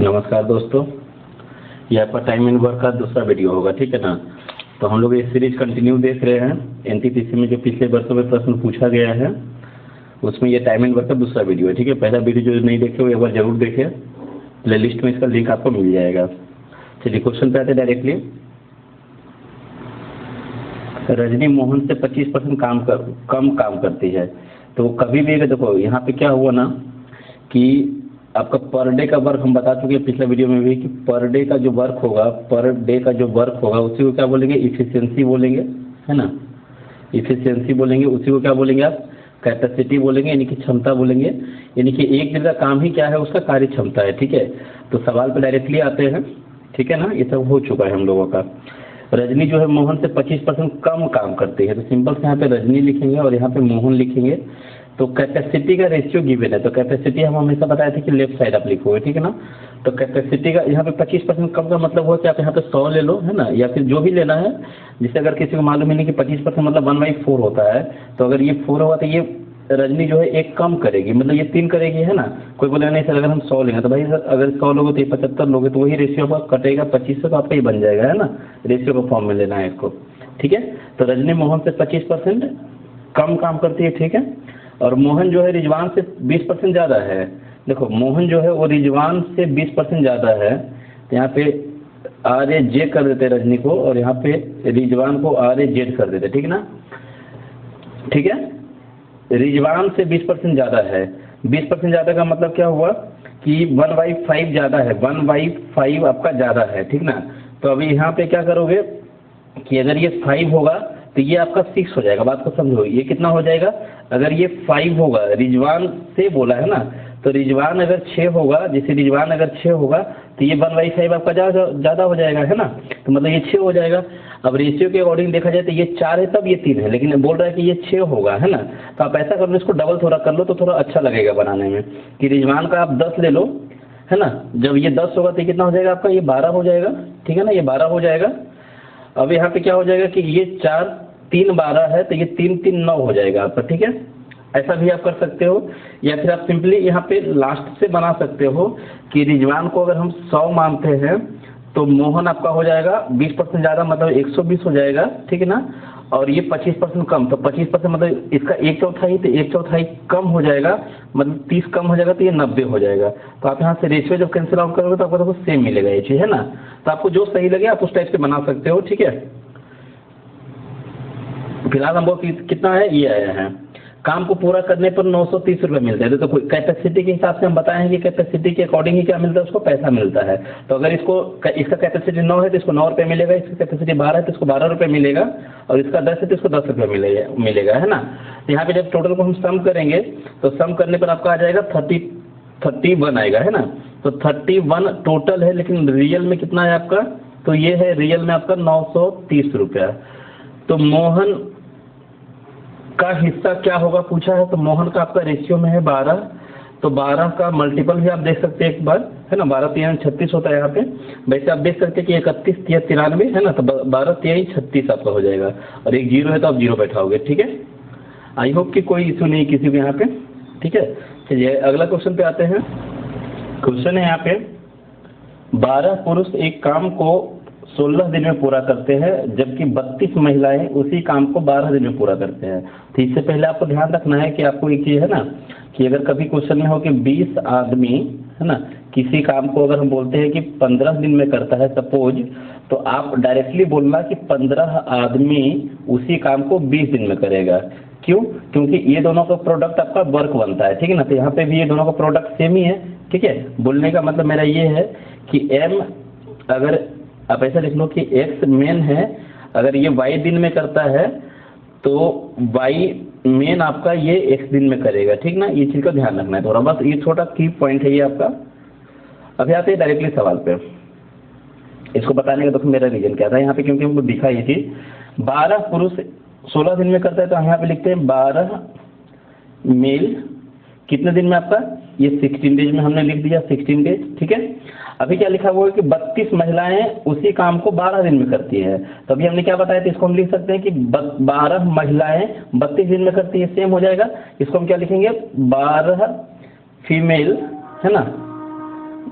नमस्कार दोस्तों, यह आपका टाइम एंड वर्क का दूसरा वीडियो होगा, ठीक है ना। तो हम लोग ये सीरीज कंटिन्यू देख रहे हैं। एनटीपीसी में जो पिछले वर्षों में प्रश्न पूछा गया है उसमें ये टाइम एंड वर्क का दूसरा वीडियो है, ठीक है। पहला वीडियो जो नहीं देखे वो एक बार जरूर देखें, प्ले लिस्ट में इसका लिंक आपको मिल जाएगा। चलिए क्वेश्चन पे आते हैं डायरेक्टली। रजनी मोहन से 25% कम काम करती है। तो कभी भी देखो यहाँ पे क्या हुआ ना कि आपका पर डे का वर्क हम बता चुके हैं पिछले वीडियो में भी कि पर डे का जो वर्क होगा उसी को क्या बोलेंगे, इफिशियंसी बोलेंगे, है ना। इफिशियंसी बोलेंगे, उसी को क्या बोलेंगे आप, कैपेसिटी बोलेंगे, यानी कि क्षमता बोलेंगे। यानी कि एक दिन का काम ही क्या है, उसका कार्य क्षमता है, ठीक है। तो सवाल पे डायरेक्टली आते हैं, ठीक है ना। ये सब हो चुका है हम लोगों का। रजनी जो है मोहन से 25% कम काम करती है। तो सिंपल से यहाँ पे रजनी लिखेंगे और यहाँ पे मोहन लिखेंगे। तो कैपेसिटी का रेशियो गिवन है, तो कैपेसिटी हम हमेशा बताए थे कि लेफ्ट साइड आप लिखोगे, ठीक है ना। तो कैपेसिटी का यहाँ पे 25% कम का मतलब हुआ कि आप यहाँ पे 100 ले लो, है ना, या फिर जो भी लेना है। जिससे अगर किसी को मालूम ही नहीं कि 25% मतलब 1/4 होता है, तो अगर ये 4 होगा तो ये रजनी जो है एक कम करेगी, मतलब ये 3 करेगी, है ना। कोई बोले नहीं सर अगर हम 100 लेंगे तो भाई सर अगर 100 लोगे तो ये 75 लोगे, तो वही रेशियो आपका कटेगा 25 से, तो आपका ही बन जाएगा, है ना। रेशियो को फॉर्म में लेना है इसको, ठीक है। तो रजनी मोहन से 25% कम काम करती है, ठीक है। और मोहन जो है रिजवान से 20% ज़्यादा है। देखो मोहन जो है वो रिजवान से 20% ज़्यादा है। तो यहाँ पे RAJ कर देते रजनी को, और यहाँ पे रिजवान को RAZ कर देते, ठीक है ना, ठीक है। रिजवान से 20% ज़्यादा है। 20% ज़्यादा का मतलब क्या हुआ कि 1/5 ज़्यादा है, 1/5 आपका ज़्यादा है, ठीक ना। तो अभी यहाँ पे क्या करोगे कि अगर ये 5 होगा तो ये आपका 6 हो जाएगा। बात को समझो, ये कितना हो जाएगा, अगर ये 5 होगा, रिजवान से बोला है ना, तो रिजवान अगर 6 होगा, जैसे रिजवान अगर 6 होगा तो ये 1/5 आपका ज़्यादा हो जाएगा, है ना। तो मतलब ये 6 हो जाएगा। अब रेशियो के अकॉर्डिंग देखा जाए तो ये 4 है तब ये 3 है, लेकिन बोल रहा है कि ये 6 होगा, है ना। तो आप ऐसा कर लो, इसको डबल थोड़ा कर लो तो थोड़ा अच्छा लगेगा बनाने में, कि रिजवान का आप 10 ले लो, है ना। जब ये 10 होगा तो कितना हो जाएगा आपका, ये 12 हो जाएगा, ठीक है ना, ये 12 हो जाएगा। अब यहाँ पे क्या हो जाएगा कि ये 4 3 12 है, तो ये 3 3 9 हो जाएगा आपका, ठीक है। ऐसा भी आप कर सकते हो, या फिर आप सिंपली यहाँ पे लास्ट से बना सकते हो कि रिजवान को अगर हम 100 मानते हैं तो मोहन आपका हो जाएगा 20% ज़्यादा, मतलब 120 हो जाएगा, ठीक है ना। और ये 25% कम, तो 25% मतलब इसका 1/4, तो 1/4 कम हो जाएगा, मतलब 30 कम हो जाएगा, तो ये 90 हो जाएगा। तो आप यहाँ से रेशियो जब कैंसिल आउट करोगे तो आपको देखो सेम मिलेगा ये चीज़, है ना। तो आपको जो सही लगे आप उस टाइप से बना सकते हो, ठीक है। फिलहाल हम लोग कितना है, ये आया है। काम को पूरा करने पर 930 रुपये मिलते हैं। तो कैपेसिटी के हिसाब से हम बताए हैं कि कैपेसिटी के अकॉर्डिंग ही क्या मिलता है, उसको पैसा मिलता है। तो अगर इसका कैपेसिटी 9 है तो इसको 9 रुपये मिलेगा, इसका कैपेसिटी 12 है तो इसको 12 रुपये मिलेगा, और इसका 10 है तो इसको 10 रुपये मिलेगा, है ना। तो यहाँ पे जब टोटल को हम सम करेंगे तो सम करने पर आपका आ जाएगा 31 आएगा, है ना। तो 31 टोटल है, लेकिन रियल में कितना है आपका, तो ये है रियल में आपका 930 रुपया। तो मोहन का हिस्सा क्या होगा पूछा है, तो मोहन का आपका रेशियो में है 12। तो 12 का मल्टीपल भी आप देख सकते हैं एक बार, है ना। 12 3 36 होता है यहाँ पे। वैसे आप देख सकते हैं कि 31 3 93, है ना। तो 12 3 36 आपका हो जाएगा, और एक 0 है तो आप 0 बैठाओगे, ठीक है। आई होप कि कोई इशू नहीं किसी को यहाँ पे, ठीक है। चलिए अगला क्वेश्चन पे आते हैं। क्वेश्चन है यहाँ पे, 12 पुरुष एक काम को 16 दिन में पूरा करते हैं, जबकि 32 महिलाएं उसी काम को 12 दिन में पूरा करते हैं। तो इससे पहले आपको ध्यान रखना है कि आपको एक चीज़ है ना, कि अगर कभी क्वेश्चन में हो कि 20 आदमी, है ना, किसी काम को अगर हम बोलते हैं कि 15 दिन में करता है सपोज, तो आप डायरेक्टली बोलना कि 15 आदमी उसी काम को 20 दिन में करेगा। क्यों? क्योंकि ये दोनों का प्रोडक्ट आपका वर्क बनता है, ठीक है ना। तो यहाँ पे भी ये दोनों का प्रोडक्ट सेम ही है, ठीक है। बोलने का मतलब मेरा ये है कि M, अगर आप ऐसा लिख लो कि X मेन है, अगर ये Y दिन में करता है तो Y मेन आपका ये X दिन में करेगा, ठीक ना। ये चीज़ का ध्यान रखना है थोड़ा, बस ये छोटा की पॉइंट है ये आपका। अभी आते हैं डायरेक्टली सवाल पे। इसको बताने का तो मेरा रीजन क्या था यहाँ पे, क्योंकि हमको दिखा ये चीज़ 12 पुरुष 16 दिन में करता है, तो हम यहाँ पे लिखते हैं 12 मेल कितने दिन में आपका, ये 16 डेज में हमने लिख दिया, 16 डेज, ठीक है। अभी क्या लिखा हुआ है कि 32 महिलाएं उसी काम को 12 दिन में करती है। तो अभी हमने क्या बताया था, इसको हम लिख सकते हैं कि 12 महिलाएं 32 दिन में करती है, सेम हो जाएगा। इसको हम क्या लिखेंगे, 12 फीमेल, है ना,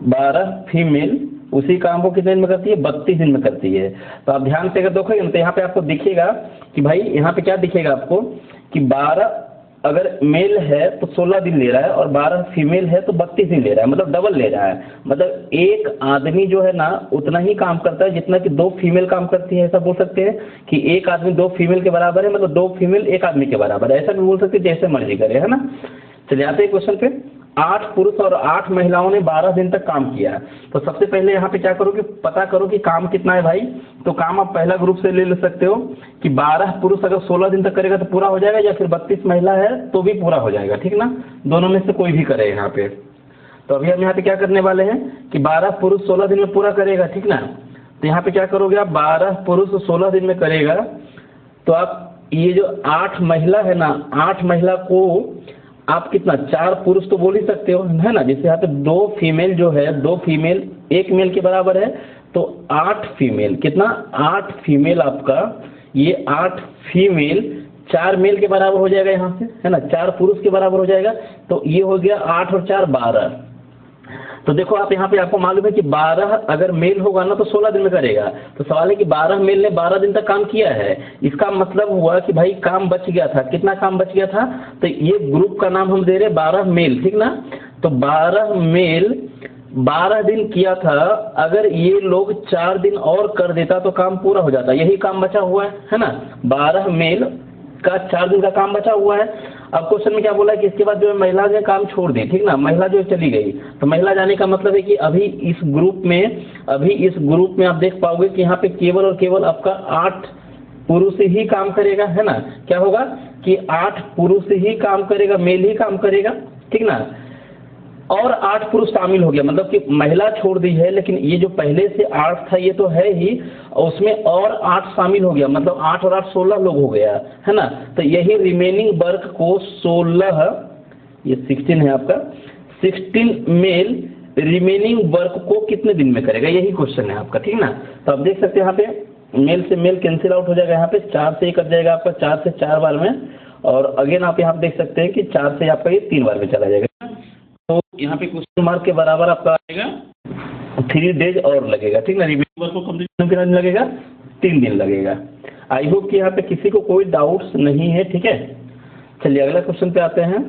12 फीमेल उसी काम को कितने दिन में करती है? 32 दिन में करती है। तो आप ध्यान से अगर देखोगे ना तो यहाँ पे आपको दिखेगा कि भाई यहाँ पे क्या दिखेगा आपको कि 12 अगर मेल है तो 16 दिन ले रहा है और 12 फीमेल है तो 32 दिन ले रहा है, मतलब डबल ले रहा है। मतलब एक आदमी जो है ना उतना ही काम करता है जितना कि 2 फीमेल काम करती है। ऐसा बोल सकते हैं कि एक आदमी 2 फीमेल के बराबर है, मतलब 2 फीमेल एक आदमी के बराबर है। ऐसा भी बोल सकते हैं, जैसे मर्जी करे, है ना। चलिए आते हैं क्वेश्चन पे। 8 पुरुष और 8 महिलाओं ने 12 दिन तक काम किया। तो सबसे पहले यहाँ पे क्या करो कि पता करो कि काम कितना है भाई। तो काम आप पहला ग्रुप से ले सकते हो कि 12 पुरुष अगर 16 दिन तक करेगा तो पूरा हो जाएगा, या फिर 32 महिला है तो भी पूरा हो जाएगा, ठीक ना। दोनों में से कोई भी करे यहाँ पे। तो अभी हम यहाँ पे क्या करने वाले हैं कि 12 पुरुष 16 दिन में पूरा करेगा, ठीक ना। तो यहाँ पे क्या करोगे आप, 12 पुरुष 16 दिन में करेगा तो आप ये जो 8 महिला है ना, 8 महिला को आप कितना 4 पुरुष तो बोल ही सकते हो, है ना। जैसे यहाँ पे 2 फीमेल जो है, 2 फीमेल 1 मेल के बराबर है, तो 8 फीमेल कितना, 8 फीमेल आपका, ये 8 फीमेल 4 मेल के बराबर हो जाएगा यहाँ से, है ना। 4 पुरुष के बराबर हो जाएगा। तो ये हो गया 8 और 4 12। तो देखो आप यहाँ पे आपको मालूम है कि 12 अगर मेल होगा ना तो 16 दिन में करेगा। तो सवाल है कि 12 मेल ने 12 दिन तक काम किया है। इसका मतलब हुआ कि भाई काम बच गया था। कितना काम बच गया था? तो ये ग्रुप का नाम हम दे रहे 12 मेल, ठीक ना। तो 12 मेल 12 दिन किया था। अगर ये लोग 4 दिन और कर देता तो काम पूरा हो जाता। यही काम बचा हुआ है ना। 12 मेल का 4 दिन का काम बचा हुआ है। अब क्वेश्चन में क्या बोला है कि इसके बाद जो है महिला ने काम छोड़ दी, ठीक ना। महिला जो चली गई, तो महिला जाने का मतलब है कि अभी इस ग्रुप में आप देख पाओगे कि यहाँ पे केवल और केवल आपका 8 पुरुष ही काम करेगा, है ना। क्या होगा कि 8 पुरुष ही काम करेगा, मेल ही काम करेगा, ठीक ना। और 8 पुरुष शामिल हो गया, मतलब कि महिला छोड़ दी है, लेकिन ये जो पहले से 8 था ये तो है ही, उसमें और 8 शामिल हो गया, मतलब 8 और 8 16 लोग हो गया, है ना। तो यही रिमेनिंग वर्क को 16, ये 16 है आपका, 16 मेल रिमेनिंग वर्क को कितने दिन में करेगा, यही क्वेश्चन है आपका, ठीक ना। तो आप देख सकते हैं यहाँ पे मेल से मेल कैंसिल आउट हो जाएगा, यहाँ पे 4 से ही कट जाएगा आपका, 4 से 4 बार में। और अगेन आप यहाँ देख सकते हैं कि 4 से आपका ये 3 बार में चला जाएगा। तो यहाँ पे क्वेश्चन मार्क के बराबर आपका आएगा 3 डेज और लगेगा, ठीक ना। रिमेनिंग वर्क को कंप्लीट करने कितना दिन लगेगा? 3 दिन लगेगा। आई होप कि यहाँ पे किसी को कोई डाउट्स नहीं है, ठीक है। चलिए अगला क्वेश्चन पे आते हैं।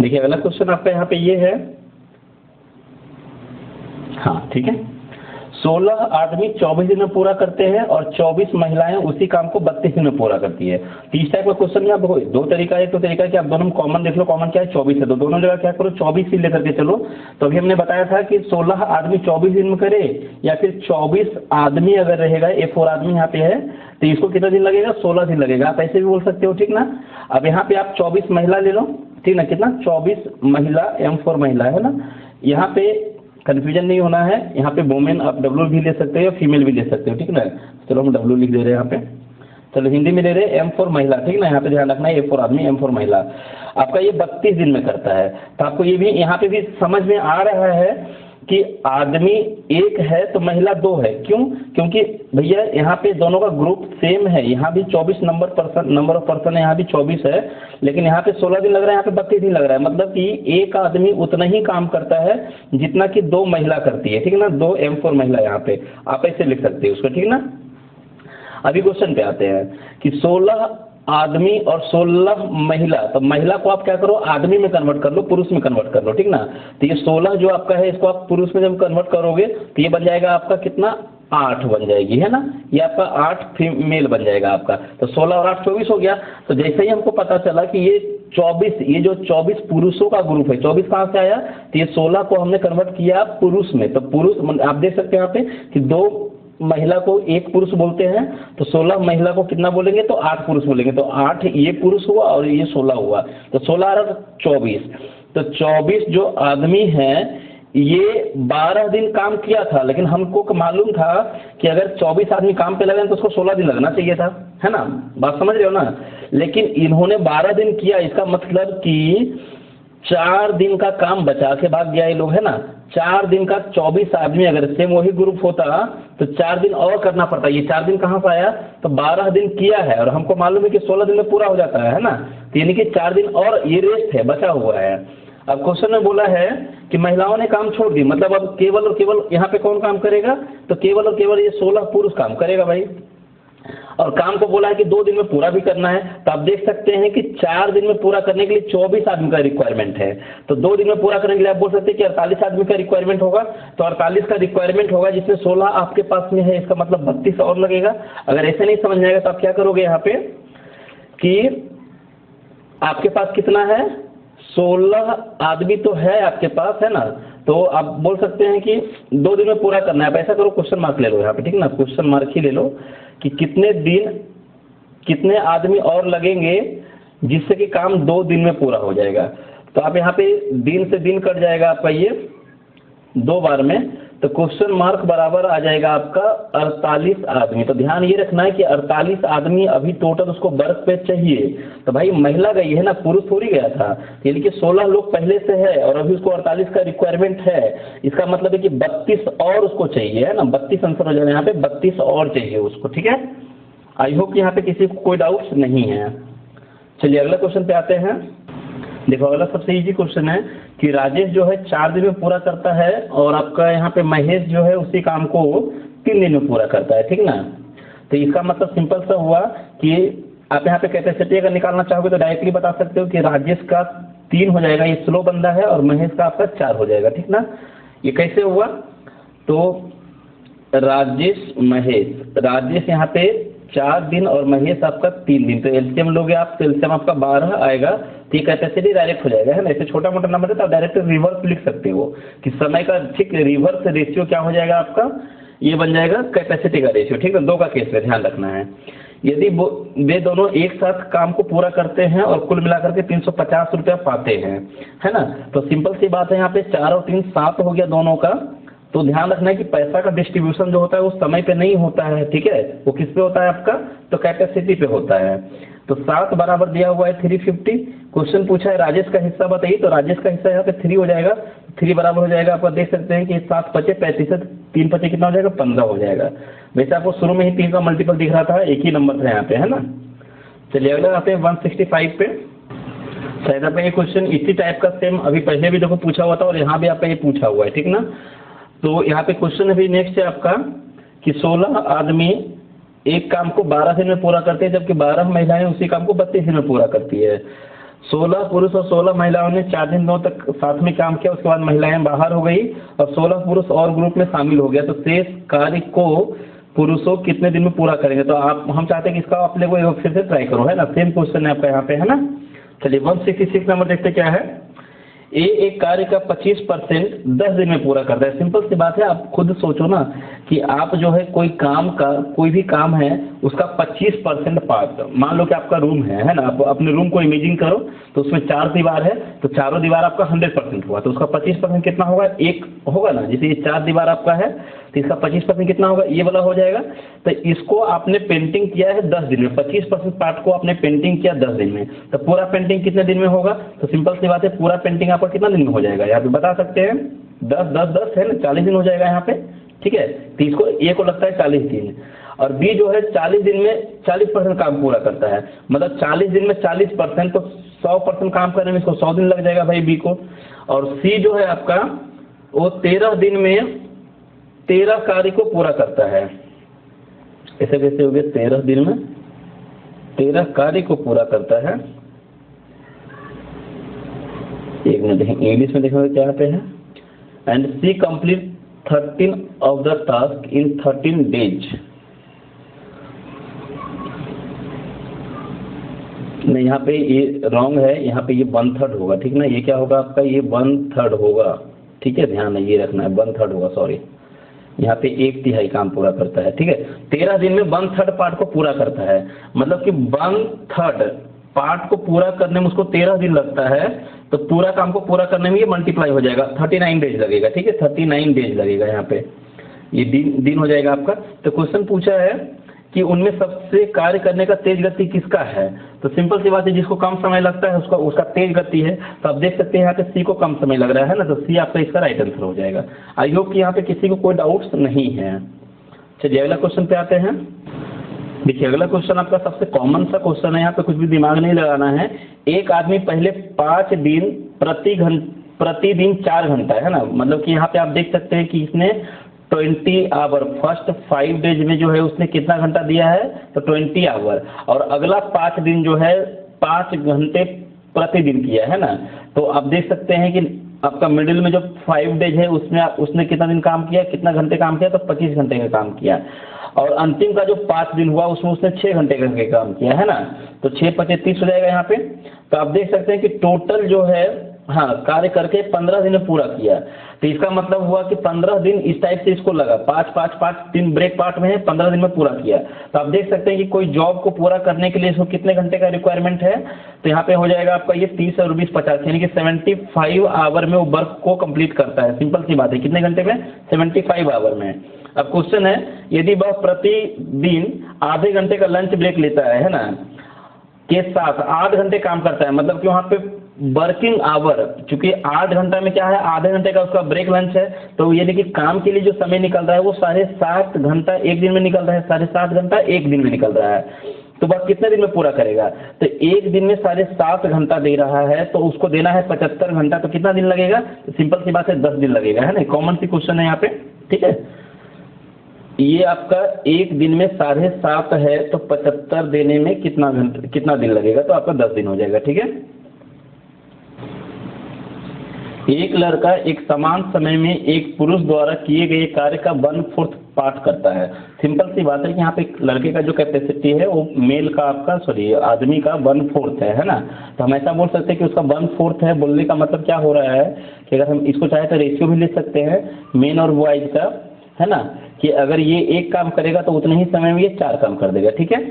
देखिए अगला क्वेश्चन आपका यहाँ पे ये है, हाँ ठीक है। 16 आदमी 24 दिन में पूरा करते हैं और 24 महिलाएं उसी काम को 32 दिन में पूरा करती है। तो इस टाइप का क्वेश्चन में आप दो तरीका है। एक तो तरीका है कि आप दोनों में कॉमन देख लो, कॉमन क्या है 24 है, तो दोनों जगह क्या करो 24 ही लेकर के चलो। तो अभी हमने बताया था कि 16 आदमी 24 दिन में करे, या फिर 24 आदमी अगर रहेगा, A4 आदमी यहाँ पे है, तो इसको कितना दिन लगेगा? 16 दिन लगेगा। आप ऐसे भी बोल सकते हो, ठीक ना। अब यहाँ पे आप 24 महिला ले लो, ठीक ना। कितना? 24 महिला, M4 महिला, है ना। यहाँ पे कन्फ्यूजन नहीं होना है। यहाँ पे वोमेन आप डब्ल्यू भी ले सकते हो, फीमेल भी ले सकते हो, ठीक ना। चलो हम डब्ल्यू लिख दे रहे हैं यहाँ पे। चलो हिंदी में ले रहे हैं M4 महिला, ठीक ना। यहाँ पे ध्यान रखना है A4 आदमी M4 महिला आपका ये 32 दिन में करता है। तो आपको ये भी यहाँ पे भी समझ में आ रहा है कि आदमी 1 है तो महिला 2 है। क्यों? क्योंकि भैया यहाँ पे दोनों का ग्रुप सेम है। यहाँ भी 24 नंबर ऑफ पर्सन है, यहाँ भी 24 है, लेकिन यहाँ पे 16 दिन लग रहा है, यहाँ पे 32 दिन लग रहा है। मतलब कि एक आदमी उतना ही काम करता है जितना कि 2 महिला करती है, ठीक है ना। 2 M4 महिला यहाँ पे आप ऐसे लिख सकते हैं उसको, ठीक ना। अभी क्वेश्चन पे आते हैं कि 16 आदमी और 16 महिला। तो महिला को आप क्या करो, आदमी में कन्वर्ट कर लो, पुरुष में कन्वर्ट कर लो, ठीक ना। तो ये 16 जो आपका है, इसको आप पुरुष में जब कन्वर्ट करोगे तो ये बन जाएगा आपका कितना? 8 बन जाएगी, है ना। ये आपका 8 फीमेल बन जाएगा आपका। तो 16 और 8 24 हो गया। तो जैसे ही हमको पता चला कि ये 24, ये जो 24 पुरुषों का ग्रुप है, 24 कहाँ से आया? तो ये 16 को हमने कन्वर्ट किया पुरुष में। तो पुरुष आप देख सकते हैं यहाँ पे कि 2 महिला को 1 पुरुष बोलते हैं, तो 16 महिला को कितना बोलेंगे? तो 8 पुरुष बोलेंगे। तो 8 ये पुरुष हुआ और ये 16 हुआ, तो 16 और 24। तो 24 जो आदमी हैं ये 12 दिन काम किया था, लेकिन हमको मालूम था कि अगर 24 आदमी काम पे लगे तो उसको 16 दिन लगना चाहिए था, है ना। बात समझ रहे हो ना। लेकिन इन्होंने 12 दिन किया, इसका मतलब कि 4 दिन का काम बचा के भाग गया ये लोग, है ना। 4 दिन का 24 आदमी अगर सेम वही ग्रुप होता तो 4 दिन और करना पड़ता। ये 4 दिन कहाँ से आया? तो 12 दिन किया है और हमको मालूम है कि 16 दिन में पूरा हो जाता है ना। तो यानी कि 4 दिन और ये रेस्ट है, बचा हुआ है। अब क्वेश्चन में बोला है कि महिलाओं ने काम छोड़ दी, मतलब अब केवल और केवल यहाँ पे कौन काम करेगा, तो केवल और केवल ये 16 पुरुष काम करेगा भाई। और काम को बोला है कि 2 दिन में पूरा भी करना है, तो आप देख सकते हैं कि 4 दिन में पूरा करने के लिए 24 आदमी का रिक्वायरमेंट है। तो 2 दिन में पूरा करने के लिए आप बोल सकते हैं कि 48 आदमी का रिक्वायरमेंट होगा। तो 48 का रिक्वायरमेंट होगा, जिसमें 16 आपके पास में है, इसका मतलब 32 और लगेगा। अगर ऐसे नहीं समझ में आएगा तो आप क्या करोगे यहाँ पे कि आपके पास कितना है, 16 आदमी तो है आपके पास, है ना। तो आप बोल सकते हैं कि 2 दिन में पूरा करना है। अब ऐसा करो, क्वेश्चन मार्क ले लो यहाँ पे, ठीक है ना, क्वेश्चन मार्क ही ले लो कि कितने दिन, कितने आदमी और लगेंगे जिससे कि काम 2 दिन में पूरा हो जाएगा। तो आप यहाँ पे दिन से दिन कट जाएगा आपका ये 2 बार में, तो क्वेश्चन मार्क बराबर आ जाएगा आपका 48 आदमी। तो ध्यान ये रखना है कि 48 आदमी अभी टोटल उसको वर्क पे चाहिए। तो भाई महिला गई है ना, पुरुष थोड़ी गया था, यानी कि 16 लोग पहले से है और अभी उसको 48 का रिक्वायरमेंट है। इसका मतलब है कि 32 और उसको चाहिए, है ना, 32 आंसर हो जाएगा यहाँ पे, 32 और चाहिए उसको, ठीक है। आई होप कि यहाँ पे किसी को कोई डाउट नहीं है। चलिए अगला क्वेश्चन पे आते हैं। देखो अगला सबसे इजी क्वेश्चन है कि राजेश जो है 4 दिन में पूरा करता है और आपका यहाँ पे महेश जो है उसी काम को 3 दिन में पूरा करता है, ठीक ना। तो इसका मतलब सिंपल सा हुआ कि आप यहाँ पे कैपेसिटी अगर निकालना चाहोगे तो डायरेक्टली बता सकते हो कि राजेश का 3 हो जाएगा, ये स्लो बंदा है, और महेश का आपका 4 हो जाएगा, ठीक ना। ये कैसे हुआ, तो राजेश महेश, राजेश यहाँ पे 4 दिन और महेश आपका 3 दिन, तो एलसीएम लोगे आप, तो एलसीएम आपका 12 आएगा। ठीक, कैपेसिटी डायरेक्ट हो जाएगा, है ना। ऐसे छोटा मोटा नंबर है तो आप डायरेक्ट रिवर्स लिख सकते हो कि समय का, ठीक, रिवर्स रेशियो क्या हो जाएगा आपका, ये बन जाएगा कैपेसिटी का रेशियो, ठीक है। 2 का केस में ध्यान रखना है। यदि वे दोनों एक साथ काम को पूरा करते हैं और कुल मिलाकर के 350 रुपया पाते हैं, है ना, तो सिंपल सी बात है, यहाँ पे 4 और 3 7 हो गया दोनों का। तो ध्यान रखना है कि पैसा का डिस्ट्रीब्यूशन जो होता है वो समय पे नहीं होता है, ठीक है, वो किस पे होता है आपका, तो कैपेसिटी पे होता है। तो 7 बराबर दिया हुआ है 350। क्वेश्चन पूछा है राजेश का हिस्सा बताइए, तो राजेश का हिस्सा यहाँ पे 3 हो जाएगा, 3 बराबर हो जाएगा आपका, देख सकते हैं कि 7 पचे 35, 3 पचे कितना हो जाएगा, 15 हो जाएगा। वैसे आपको शुरू में ही 3 का मल्टीपल दिख रहा था, एक ही नंबर था यहाँ पे, है ना। चलिए अगला आते हैं 165 पे। शायद आपका ये क्वेश्चन इसी टाइप का सेम अभी पहले भी देखो पूछा हुआ था और यहाँ भी आपका ये पूछा हुआ है, ठीक ना। तो यहाँ पे क्वेश्चन अभी नेक्स्ट है आपका कि 16 आदमी एक काम को 12 दिन में पूरा करते हैं, जबकि 12 महिलाएं उसी काम को 32 दिन में पूरा करती है। 16 पुरुष और 16 महिलाओं ने 4 दिन 9 तक साथ में काम किया, उसके बाद महिलाएं बाहर हो गई और 16 पुरुष और ग्रुप में शामिल हो गया। तो शेष कार्य को पुरुषों कितने दिन में पूरा करेंगे। तो आप, हम चाहते हैं कि इसका आप लोग फिर से ट्राई करो, है ना, सेम क्वेश्चन है आपका यहाँ पे, है ना। चलिए 166 नंबर देखते क्या है। एक कार्य का 25% 10 दिन में पूरा करता है। सिंपल सी बात है, आप खुद सोचो ना कि आप जो है कोई काम का, कोई भी काम है उसका 25% पार्ट, मान लो कि आपका रूम है ना, आप अपने रूम को इमेजिन करो, तो उसमें 4 दीवार है, तो चारों दीवार आपका 100% हुआ, तो उसका 25% कितना होगा, 1 होगा ना। जैसे ये 4 दीवार आपका है तो इसका 25% कितना होगा, ये वाला हो जाएगा। तो इसको आपने पेंटिंग किया है 10 दिन में, 25% पार्ट को आपने पेंटिंग किया 10 दिन में, तो पूरा पेंटिंग कितने दिन में होगा। तो सिंपल सी बात है, पूरा पेंटिंग आपका कितना दिन में हो जाएगा, यहाँ पे बता सकते हैं 10 10 10 है ना, 40 दिन हो जाएगा यहाँ पे, ठीक है। तो इसको ए को लगता है 40 दिन, और बी जो है 40 दिन में 40% काम पूरा करता है, मतलब 40 दिन में 40%, तो 100% काम करने में इसको 100 दिन लग जाएगा भाई बी को। और सी जो है आपका वो 13 दिन में 13 कार्य को पूरा करता है। ऐसे कैसे हो गया, 13 दिन में 13 कार्य को पूरा करता है। एक मिनट देखें, इंग्लिश में देखोगे क्या पे है, and she complete 13 of the task in 13 days. नहीं, यहाँ पे ये रॉन्ग है, यहाँ पे ये 1/3 होगा, ठीक ना। ये क्या होगा आपका, ये 1/3 होगा, ठीक है, ध्यान है, ये रखना है, 1/3 होगा, सॉरी। यहाँ पे 1/3 काम पूरा करता है, ठीक है। 13 दिन में 1/3 पार्ट को पूरा करता है, मतलब कि 1/3 पार्ट को पूरा करने में उसको 13 दिन लगता है, तो पूरा काम को पूरा करने में ये मल्टीप्लाई हो जाएगा, 39 डेज लगेगा, ठीक है, 39 डेज लगेगा यहाँ पे, ये दिन हो जाएगा आपका। तो क्वेश्चन पूछा है कि उनमें सबसे कार्य करने का तेज गति किसका है। तो सिंपल सी बात है, जिसको कम समय लगता है उसका तेज गति है। तो आप देख सकते हैं यहाँ पे सी को कम समय लग रहा है ना, तो सी आपका इसका राइट आंसर हो जाएगा। आई होप कि यहाँ पे किसी को कोई डाउट्स नहीं है। चलिए अगला क्वेश्चन पे आते हैं। देखिए अगला क्वेश्चन आपका सबसे कॉमन सा क्वेश्चन है, यहाँ पे कुछ भी दिमाग नहीं लगाना है। एक आदमी पहले 5 दिन प्रतिदिन 4 घंटा है ना, मतलब कि यहाँ पे आप देख सकते हैं कि इसने 20 आवर फर्स्ट 5 डेज में जो है उसने कितना घंटा दिया है, तो 20 आवर, और अगला 5 दिन जो है 5 घंटे प्रतिदिन किया है ना। तो आप देख सकते हैं कि आपका मिडिल में जो 5 डेज है उसमें उसने कितना दिन काम किया, कितना घंटे काम किया, तो 25 घंटे का काम किया, और अंतिम का जो 5 दिन हुआ उसमें उसने 6 घंटे करके काम किया है ना। तो 6 × 5 = 30 हो जाएगा यहाँ पे। तो आप देख सकते हैं कि टोटल जो है हाँ कार्य करके 15 दिन में पूरा किया। तो इसका मतलब हुआ कि 15 दिन इस टाइप से इसको लगा, 5-5-5 3 ब्रेक पार्ट में है, 15 दिन में पूरा किया। तो आप देख सकते हैं कि कोई जॉब को पूरा करने के लिए इसको कितने घंटे का रिक्वायरमेंट है, तो यहाँ पे हो जाएगा आपका ये 30 और 20 50, यानी कि 75 आवर में वो वर्क को कंप्लीट करता है। सिंपल सी बात है, कितने घंटे में, 75 आवर में। अब क्वेश्चन है, यदि वह प्रतिदिन आधे घंटे का लंच ब्रेक लेता है ना, के साथ 8 घंटे काम करता है, मतलब कि वहाँ पे वर्किंग आवर, चूंकि 8 घंटा में क्या है, आधे घंटे का उसका ब्रेक लंच है, तो यानी कि काम के लिए जो समय निकल रहा है वो 7.5 घंटा एक दिन में निकल रहा है, 7.5 घंटा एक दिन में निकल रहा है। तो बस कितने दिन में पूरा करेगा, तो एक दिन में 7.5 घंटा दे रहा है, तो उसको देना है 75 घंटा, तो कितना दिन लगेगा, तो सिंपल सी बात है 10 दिन लगेगा, है ना। कॉमन सी क्वेश्चन है यहाँ पे, ठीक है। ये आपका एक दिन में 7.5 है, तो 75 देने में कितना दिन लगेगा, तो आपका 10 दिन हो जाएगा, ठीक है। एक लड़का एक समान समय में एक पुरुष द्वारा किए गए कार्य का 1/4 पार्ट करता है। सिंपल सी बात है कि यहाँ पे लड़के का जो कैपेसिटी है वो मेल का आदमी का 1/4 है ना। तो हम ऐसा बोल सकते हैं कि उसका 1/4 है। बोलने का मतलब क्या हो रहा है कि अगर हम इसको चाहे तो रेशियो भी ले सकते हैं मेन और बॉयज का, है ना, कि अगर ये एक काम करेगा तो उतने ही समय में ये 4 काम कर देगा, ठीक है।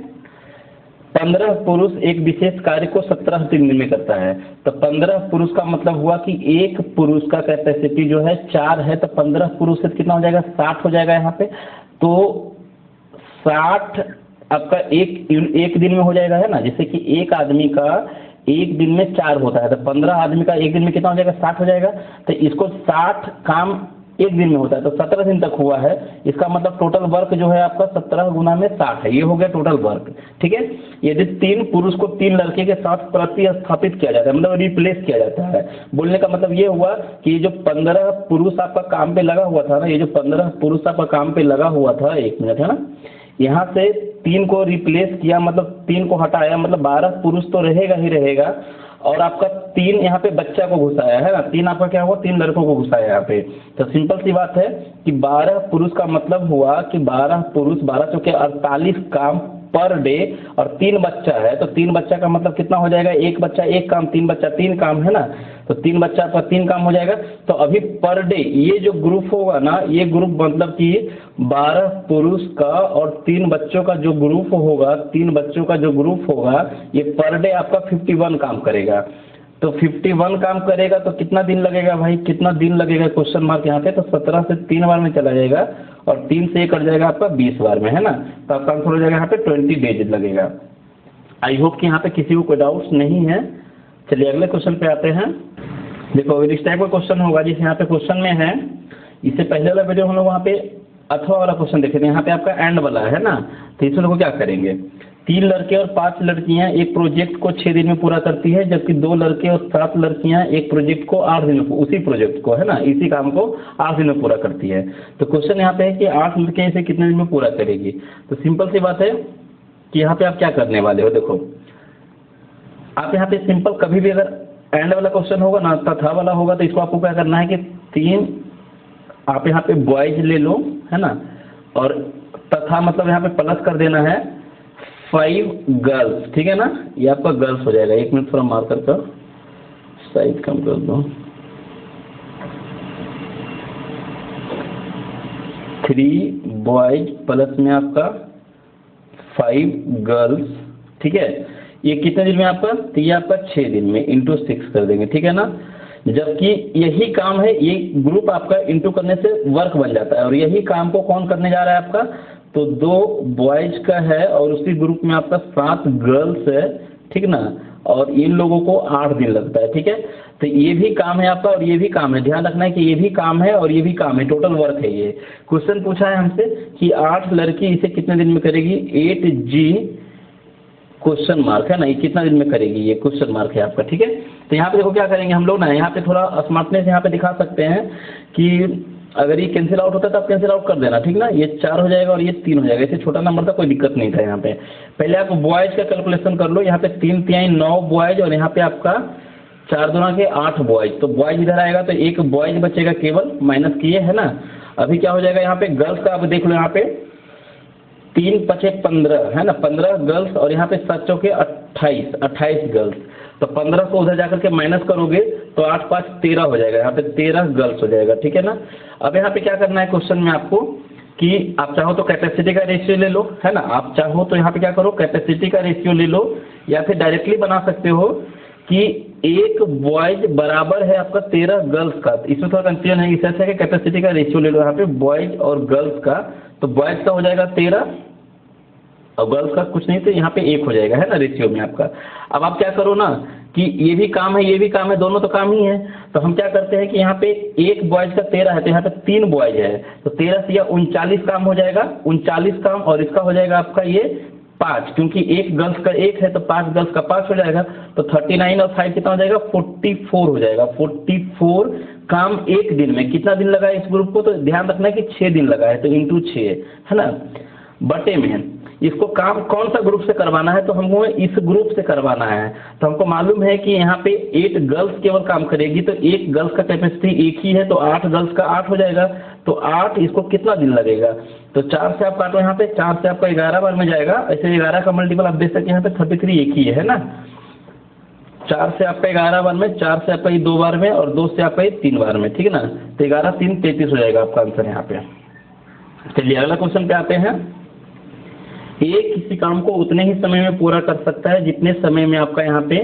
15 पुरुष एक विशेष कार्य को 17 दिन में करता है, तो 15 पुरुष का मतलब हुआ कि एक पुरुष का कैपेसिटी जो है 4 है, तो 15 पुरुष से कितना हो जाएगा, 60 हो जाएगा यहाँ पे। तो 60 आपका एक दिन में हो जाएगा, है ना। जैसे कि एक आदमी का एक दिन में 4 होता है, तो 15 आदमी का एक दिन में कितना हो जाएगा, 60 हो जाएगा। तो इसको 60 काम एक दिन में होता है, तो 17 दिन तक हुआ है। इसका मतलब टोटल वर्क जो है आपका 17 गुना में 60 है, ये हो गया टोटल वर्क, ठीक है। यदि 3 पुरुष को 3 लड़के के साथ प्रतिस्थापित किया जाता है, मतलब रिप्लेस किया जाता है, बोलने का मतलब ये हुआ कि ये जो 15 पुरुष आपका काम पे लगा हुआ था ना, ये जो 15 पुरुष आपका काम पे लगा हुआ था, 1 मिनट, है ना, यहाँ से 3 को रिप्लेस किया, मतलब 3 को हटाया, मतलब 12 पुरुष तो रहेगा ही रहेगा, और आपका 3 यहाँ पे बच्चा को घुसाया है ना, 3 आपका क्या हुआ, 3 लड़कों को घुसाया यहाँ पे। तो सिंपल सी बात है कि 12 पुरुष का मतलब हुआ कि 12 पुरुष 12 चौके 48 काम पर डे, और 3 बच्चा है, तो 3 बच्चा का मतलब कितना हो जाएगा, 1 बच्चा 1 काम, 3 बच्चा 3 काम, है ना। तो 3 बच्चा पर 3 काम हो जाएगा। तो अभी पर डे ये जो ग्रुप होगा ना, ये ग्रुप मतलब कि 12 पुरुष का और 3 बच्चों का जो ग्रुप होगा, 3 बच्चों का जो ग्रुप होगा, ये पर डे आपका 51 काम करेगा। तो 51 काम करेगा तो कितना दिन लगेगा भाई, कितना दिन लगेगा, क्वेश्चन मार्क यहाँ पे। तो 17 से 3 बार में चला जाएगा, और 3 से ये कट जाएगा आपका 20 बार में, है ना। तो आपका आंसर हो जाएगा यहाँ पे 20 डेज लगेगा। आई होप कि यहाँ पे किसी को कोई डाउट्स नहीं है। चलिए अगले क्वेश्चन पे आते हैं। देखो इस टाइप का क्वेश्चन होगा, जिस यहाँ पे क्वेश्चन में है, इससे पहले वाला वीडियो हम लोग वहाँ पे अथवा वाला क्वेश्चन देखे थे, यहाँ पे आपका एंड वाला है ना। तो इसमें लोग क्या करेंगे, 3 लड़के और 5 लड़कियां एक प्रोजेक्ट को 6 दिन में पूरा करती है, जबकि 2 लड़के और 7 लड़कियां एक प्रोजेक्ट को 8 दिन में, उसी प्रोजेक्ट को, है ना, इसी काम को 8 दिन में पूरा करती है। तो क्वेश्चन यहाँ पे है कि 8 लड़कियां इसे कितने दिन में पूरा करेगी। तो सिंपल सी बात है कि यहाँ पे आप क्या करने वाले हो, देखो आप यहाँ पे सिंपल कभी भी अगर एंड वाला क्वेश्चन होगा ना, तथा वाला होगा, तो इसको आपको क्या करना है कि 3 आप यहाँ पे बॉयज ले लो, है ना, और तथा मतलब यहाँ पे प्लस कर देना है 5 गर्ल्स, ठीक है ना, ये आपका गर्ल्स हो जाएगा। 1 मिनट थोड़ा मार्कर का साइज कम कर दो। 3 बॉयज प्लस में आपका 5 गर्ल्स, ठीक है। ये कितने दिन में आपका, तो ये आपका 6 दिन में इंटू 6 कर देंगे, ठीक है ना। जबकि यही काम है, ये ग्रुप आपका इंटू करने से वर्क बन जाता है, और यही काम को कौन करने जा रहा है आपका, तो 2 बॉयज का है और उसी ग्रुप में आपका 7 गर्ल्स है, ठीक ना, और इन लोगों को 8 दिन लगता है, ठीक है। तो ये भी काम है आपका और ये भी काम है, ध्यान रखना है कि ये भी काम है और ये भी काम है, टोटल वर्क है ये। क्वेश्चन पूछा है हमसे कि 8 लड़की इसे कितने दिन में करेगी, 8G क्वेश्चन मार्क है ना, ये कितना दिन में करेगी, ये क्वेश्चन मार्क है आपका, ठीक है। तो यहाँ पे देखो क्या करेंगे हम लोग ना, यहाँ पे थोड़ा स्मार्टनेस यहाँ पे दिखा सकते हैं कि अगर ये कैंसिल आउट होता है तो आप कैंसिल आउट कर देना, ठीक ना। ये 4 हो जाएगा और ये 3 हो जाएगा, इससे छोटा नंबर था कोई दिक्कत नहीं था यहाँ पे। पहले आप बॉयज़ का कैलकुलेशन कर लो, यहाँ पे 3 तिहाई 9 बॉयज़ और यहाँ पे आपका 4 दूना के 8 बॉयज़। तो बॉयज़ इधर आएगा तो एक बॉयज़ बचेगा केवल, माइनस किए है ना। अभी क्या हो जाएगा यहाँ पे गर्ल्स का, आप देख लो यहाँ पे 3 पचे 15 है ना, 15 गर्ल्स और यहाँ पे 7 चौके 28 गर्ल्स। तो 15 को उधर जाकर के माइनस करोगे तो 8 5 13 हो जाएगा, यहाँ पे 13 गर्ल्स हो जाएगा, ठीक है ना। अब यहाँ पे क्या करना है क्वेश्चन में आपको कि आप चाहो तो कैपेसिटी का रेशियो ले लो, है ना। आप चाहो तो यहाँ पे क्या करो, कैपेसिटी का रेशियो ले लो, या फिर डायरेक्टली बना सकते हो कि एक बॉयज बराबर है आपका 13 गर्ल्स का। इसमें थोड़ा कंफ्यूजन है, इससे अच्छा है कि कैपेसिटी का रेशियो ले लो यहाँ पे बॉयज और गर्ल्स का। तो बॉयज का हो जाएगा 13 और गर्ल्स का कुछ नहीं, तो यहाँ पे 1 हो जाएगा, है ना, रेशियो में आपका। अब आप क्या करो ना कि ये भी काम है ये भी काम है, दोनों तो काम ही है। तो हम क्या करते हैं कि यहाँ पे एक बॉयज का 13 है तो यहाँ पे 3 बॉयज है, तो 13 से 39 काम हो जाएगा, 39 काम। और इसका हो जाएगा आपका ये 5, क्योंकि एक गर्ल्स का 1 है तो 5 गर्ल्स का 5 हो जाएगा। तो 39 और 5 कितना हो जाएगा, 44 हो जाएगा। 44 काम एक दिन में। कितना दिन लगा है इस ग्रुप को, तो ध्यान रखना है कि 6 दिन लगा है, तो इंटू 6 है ना, बटे में। इसको काम कौन सा ग्रुप से करवाना है, तो हमको इस ग्रुप से करवाना है। तो हमको मालूम है कि यहाँ पे 8 गर्ल्स केवल काम करेगी, तो एक गर्ल्स का कैपेसिटी 1 ही है, तो 8 गर्ल्स का 8 हो जाएगा। तो 8 इसको कितना दिन लगेगा, तो 4 से आप काटो यहाँ पे, 4 से आपका 11 बार में जाएगा। ऐसे 11 का मल्टीपल आप देख सकते हैं यहाँ पे 33 एक ही है ना। 4 से आपका 11 बार में, 4 से आपका ये 2 बार में और 2 से आपका ये 3 बार में, ठीक है ना। तो 11 3 33 हो जाएगा आपका आंसर यहाँ पे। चलिए अगला क्वेश्चन पे आते हैं। ए किसी काम को उतने ही समय में पूरा कर सकता है जितने समय में आपका यहाँ पे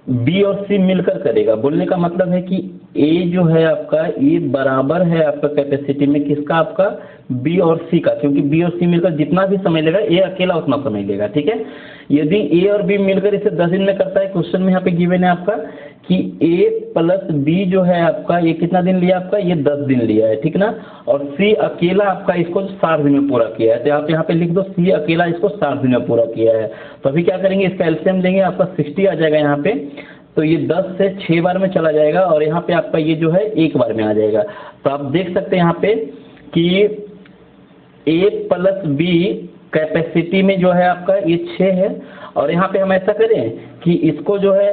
बी और सी मिलकर करेगा। बोलने का मतलब है कि ए जो है आपका ये बराबर है आपका कैपेसिटी में किसका, आपका बी और सी का, क्योंकि बी और सी मिलकर जितना भी समय लेगा ए अकेला उतना समय लेगा, ठीक है। यदि ए और बी मिलकर इसे 10 दिन में करता है, क्वेश्चन में यहाँ पे गिवन है आपका कि ए प्लस बी जो है आपका ये कितना दिन लिया आपका, ये 10 दिन लिया है, ठीक ना। और सी अकेला आपका इसको 60 दिन में पूरा किया है, तो आप यहाँ पे लिख दो सी अकेला इसको 60 दिन में पूरा किया है। तो अभी क्या करेंगे, इसका एलसीएम लेंगे, आपका 60 आ जाएगा यहाँ पे। तो ये 10 से 6 बार में चला जाएगा और यहाँ पे आपका ये जो है 1 बार में आ जाएगा। तो आप देख सकते हैं यहाँ पे कि ए प्लस बी कैपेसिटी में जो है आपका ये 6 है। और यहाँ पे हम ऐसा करें कि इसको जो है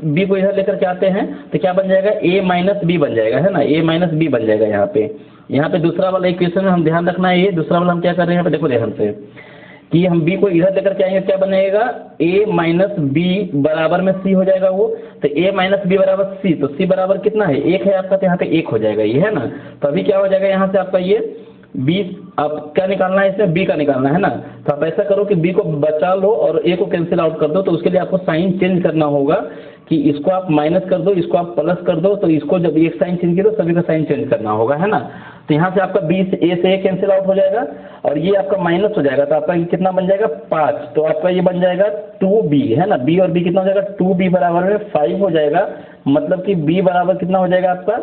बी को इधर लेकर के आते हैं तो क्या बन जाएगा, ए माइनस बी बन जाएगा, है ना, ए माइनस बी बन जाएगा यहाँ पे। यहाँ पे दूसरा वाला इक्वेशन में हम ध्यान रखना है, ये दूसरा वाला हम क्या कर रहे हैं यहाँ पे देखो ध्यान से कि हम b को इधर लेकर के आएंगे, क्या बनेगा, a माइनस बी बराबर में c हो जाएगा वो। तो a माइनस बी बराबर c, तो c बराबर कितना है, 1 है आपका, तो यहाँ पे 1 हो जाएगा ये, है ना। तो अभी क्या हो जाएगा यहाँ से आपका ये b, आप क्या निकालना है इसमें, b का निकालना है ना। तो आप ऐसा करो कि b को बचा लो और a को कैंसिल आउट कर दो। तो उसके लिए आपको साइन चेंज करना होगा कि इसको आप माइनस कर दो, इसको आप प्लस कर दो। तो इसको जब एक साइन चेंज किया तो सभी का साइन चेंज करना होगा, है ना। तो यहाँ से आपका बी से ए कैंसिल आउट हो जाएगा और ये आपका माइनस हो जाएगा, तो आपका कितना बन जाएगा 5। तो आपका ये बन जाएगा 2b, है ना, b और b कितना हो जाएगा 2b बराबर में 5 हो जाएगा। मतलब कि b बराबर कितना हो जाएगा आपका,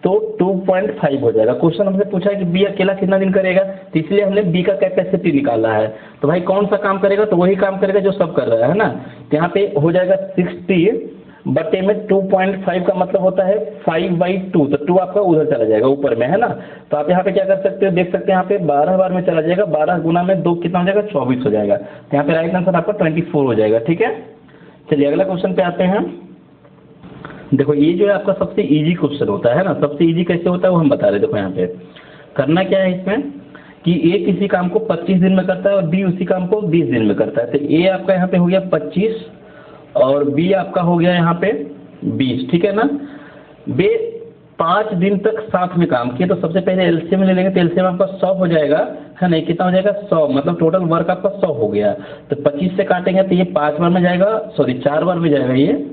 तो 2.5 हो जाएगा। क्वेश्चन हमसे पूछा है कि b अकेला कितना दिन करेगा, तो इसलिए हमने b का कैपेसिटी निकाला है। तो भाई कौन सा काम करेगा, तो वही काम करेगा जो सब कर रहा है ना। तो यहाँ पे हो जाएगा 60 बटे में 2.5 का मतलब होता है 5/2, तो 2 आपका उधर चला जाएगा ऊपर में, है ना। तो आप यहाँ पे क्या कर सकते हो, देख सकते हैं यहाँ पे 12 बार में चला जाएगा, 12 गुना में 2 कितना हो जाएगा 24 हो जाएगा। तो यहाँ पे राइट आंसर आपका 24 हो जाएगा, ठीक है। चलिए अगला क्वेश्चन पे आते हैं। देखो ये जो है आपका सबसे ईजी क्वेश्चन होता है ना। सबसे ईजी कैसे होता है वो हम बता रहे। देखो यहाँ पे करना क्या है इसमें कि ए किसी काम को 25 दिन में करता है और बी उसी काम को 20 दिन में करता है। तो ए आपका यहाँ पे हो गया 25 और बी आपका हो गया यहाँ पे 20, ठीक है ना। बे 5 दिन तक साथ में काम किए, तो सबसे पहले एलसीएम ले लेंगे, तो एलसीएम आपका 100 हो जाएगा, है ना। कितना हो जाएगा 100, मतलब टोटल वर्क आपका 100 हो गया। तो 25 से काटेंगे तो ये 5 बार में जाएगा, सॉरी 4 बार में जाएगा ये,